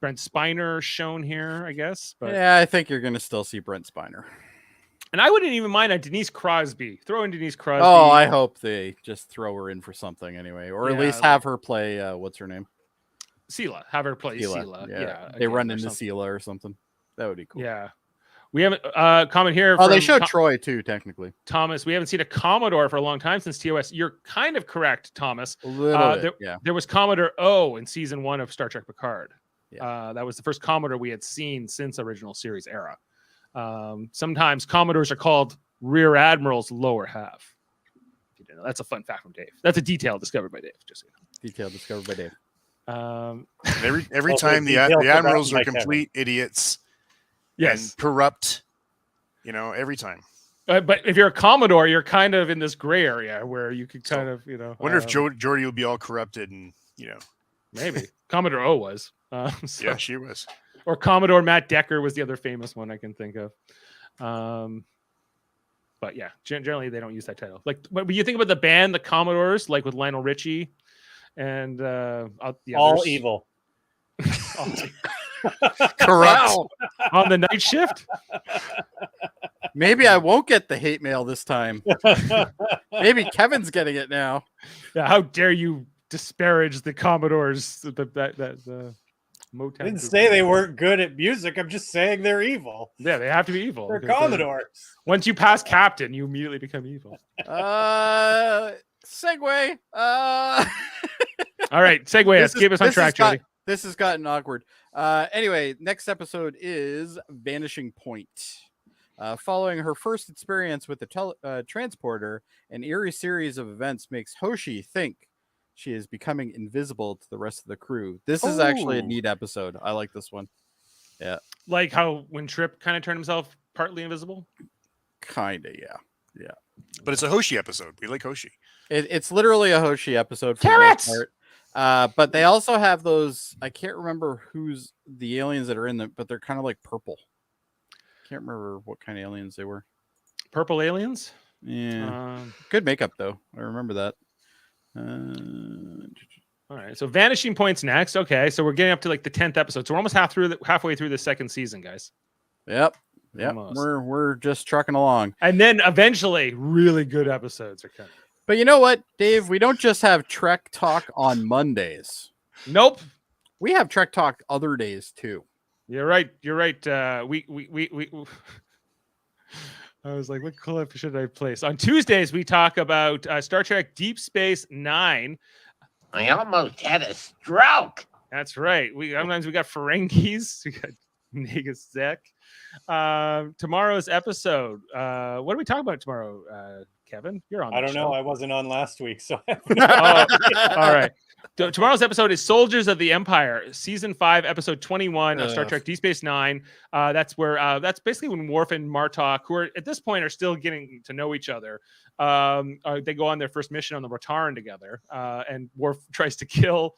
Brent Spiner shown here, I guess. But yeah, I think you're gonna still see Brent Spiner. And I wouldn't even mind a Denise Crosby. Throw in Denise Crosby. Oh, I hope they just throw her in for something anyway, or at least have her play. What's her name? Sela. Have her play Sela. Yeah, they run into Sela or something. That would be cool. Yeah. We haven't comment here. Oh, they showed Troy too, technically. Thomas, we haven't seen a Commodore for a long time since TOS. You're kind of correct, Thomas. A little bit, yeah. There was Commodore O in season 1 of Star Trek Picard. Yeah. That was the first Commodore we had seen since original series era. Sometimes Commodores are called Rear Admiral's lower half. You know, that's a fun fact from Dave. That's a detail discovered by Dave. Just so you know. Detail discovered by Dave. Every time the admirals are complete idiots. Yes. And corrupt, every time. But if you're a Commodore, you're kind of in this gray area where you could kind of, wonder if Jody will be all corrupted and, maybe. Commodore O was. Yeah, she was. Or Commodore Matt Decker was the other famous one I can think of. But yeah, generally they don't use that title. Like when you think about the band, the Commodores, like with Lionel Richie and the all others. Evil. Corrupt. On the night shift. Maybe I won't get the hate mail this time. Maybe Kevin's getting it now. Yeah, how dare you disparage the Commodores? The Motown. I didn't say they weren't good at music. I'm just saying they're evil. Yeah, they have to be evil. They're Commodores. Once you pass captain, you immediately become evil. Segue. All right, segue us. Keep us on track, Jody. This has gotten awkward. Anyway, next episode is Vanishing Point. Following her first experience with the transporter, an eerie series of events makes Hoshi think she is becoming invisible to the rest of the crew. This is actually a neat episode. I like this one. Yeah. Like how when Trip kind of turned himself partly invisible? Kind of, yeah. Yeah. But it's a Hoshi episode. We like Hoshi. It's literally a Hoshi episode for the most part. But they also have those, I can't remember who's the aliens that are in them, but they're kind of like purple. Can't remember what kind of aliens they were. Purple aliens? Yeah. Good makeup though. I remember that. All right. So Vanishing Points next. Okay. So we're getting up to like the 10th episode. So we're almost halfway through the second season, guys. Yep. We're just trucking along. And then eventually really good episodes are coming. But you know what, Dave? We don't just have Trek Talk on Mondays. Nope. We have Trek Talk other days too. You're right. We I was like, what clip should I place? On Tuesdays, we talk about Star Trek Deep Space Nine. I almost had a stroke. That's right. Sometimes we got Ferengis. We got Nagasek. Tomorrow's episode. What are we talking about tomorrow, Kevin? You're on. I don't know. I wasn't on last week, so. All right. Tomorrow's episode is Soldiers of the Empire, season 5, episode 21 of Star Trek Deep Space Nine. That's where that's basically when Worf and Martok, who are at this point are still getting to know each other, they go on their first mission on the Rotaran together, and Worf tries to kill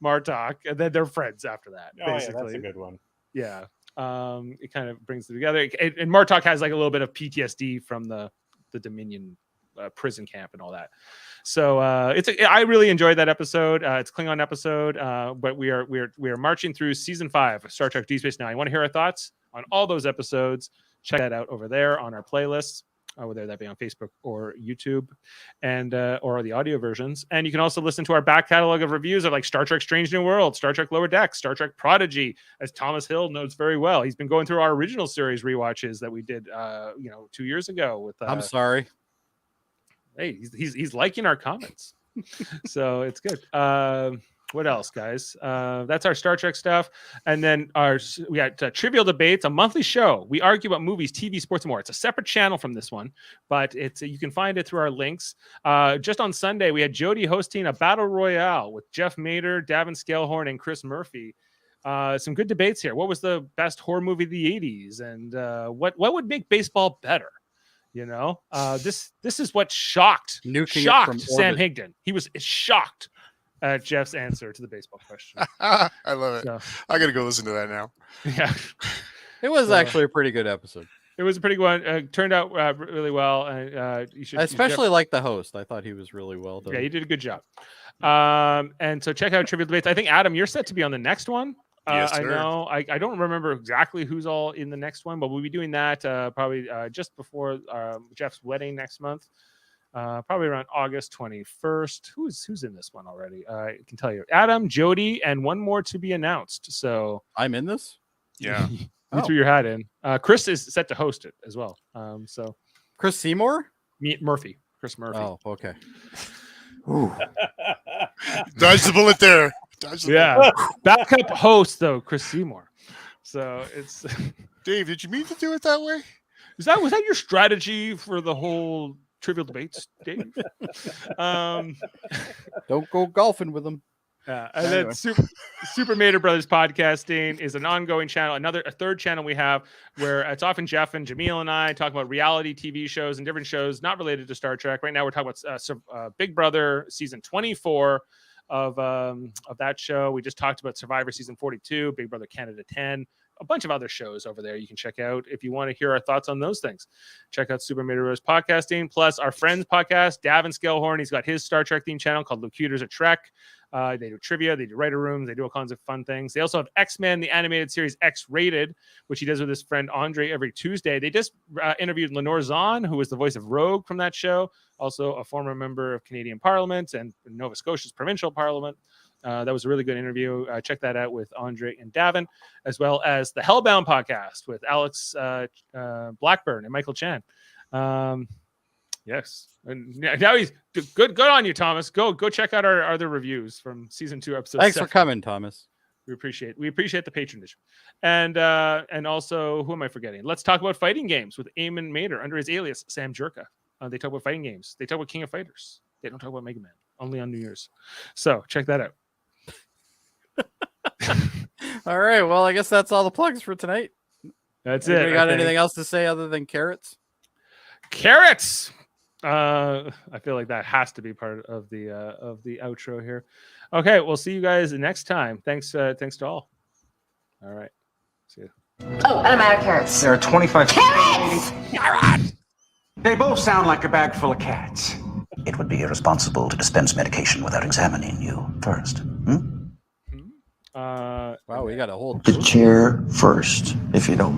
Martok, and then they're friends after that. Oh, yeah, that's a good one. Yeah. It kind of brings them together, and Martok has like a little bit of PTSD from the Dominion prison camp and all that. So I really enjoyed that episode. It's a Klingon episode, but we are marching through season 5 of Star Trek Deep Space Nine. You want to hear our thoughts on all those episodes? Check that out over there on our playlists. whether that be on Facebook or YouTube, and or the audio versions. And you can also listen to our back catalog of reviews of like Star Trek Strange New World, Star Trek Lower Decks, Star Trek Prodigy, as Thomas Hill knows very well. He's been going through our original series rewatches that we did 2 years ago with I'm sorry. Hey, he's liking our comments. So it's good. What else, guys? That's our Star Trek stuff. And then we got Trivial Debates, a monthly show. We argue about movies, TV, sports, and more. It's a separate channel from this one, but you can find it through our links. Just on Sunday, we had Jody hosting a battle royale with Jeff Mader, Davin Scalehorn, and Chris Murphy. Some good debates here. What was the best horror movie of the 80s? And what would make baseball better? This is what shocked Sam Higdon. He was shocked at Jeff's answer to the baseball question. I love it. So, I got to go listen to that now. Yeah. It was actually a pretty good episode. It was a pretty good one. Turned out really well. You should especially like the host. I thought he was really well done. Yeah, you did a good job. And so check out Trivial Debates. I think, Adam, you're set to be on the next one. Yes, I sir. know. I don't remember exactly who's all in the next one, but we'll be doing that probably just before Jeff's wedding next month. Probably around August 21st. Who's in this one already? I can tell you. Adam, Jody, and one more to be announced. So I'm in this? Yeah. You threw your hat in. Chris is set to host it as well. So Chris Seymour? Murphy. Chris Murphy. Oh, okay. Dodge the bullet there. Yeah. Backup host though, Chris Seymour. So it's Dave, did you mean to do it that way? was that your strategy for the whole Trivial Debates, Dave? Don't go golfing with them. And then Super Mater Brothers Podcasting is an ongoing channel, a third channel we have where it's often Jeff and Jaemeel and I talk about reality TV shows and different shows not related to Star Trek. Right now we're talking about Big Brother season 24 of that show. We just talked about Survivor season 42, Big Brother Canada 10, a bunch of other shows over there you can check out if you want to hear our thoughts on those things. Check out Super Mater Brothers Podcasting, plus our friends podcast, Davin Scalehorn. He's got his Star Trek themed channel called Locutors of Trek. They do trivia, they do writer rooms, they do all kinds of fun things. They also have X-Men, the animated series X-Rated, which he does with his friend Andre every Tuesday. They just interviewed Lenore Zahn, who was the voice of Rogue from that show, also a former member of Canadian Parliament and Nova Scotia's provincial parliament. That was a really good interview. Check that out with Andre and Davin, as well as the Hellbound podcast with Alex Blackburn and Michael Chan. Yes, and now he's good on you, Thomas. Go check out our other reviews from season 2, episode. Thanks 7. for coming, Thomas. We appreciate the patronage, and also, who am I forgetting? Let's talk about fighting games with Eamon Mader under his alias Sam Jerka. They talk about fighting games. They talk about King of Fighters. They don't talk about Mega Man. Only on New Year's. So check that out. All right. Well, I guess that's all the plugs for tonight. That's Anybody it. got anything else to say other than carrots? Carrots. I feel like that has to be part of the outro here. Okay, we'll see you guys next time. Thanks to all. All right. See you. Oh, and I'm out of carrots. There are 25 Carrots! They both sound like a bag full of cats. It would be irresponsible to dispense medication without examining you first. Wow, we got a whole The chair first, if you don't mind.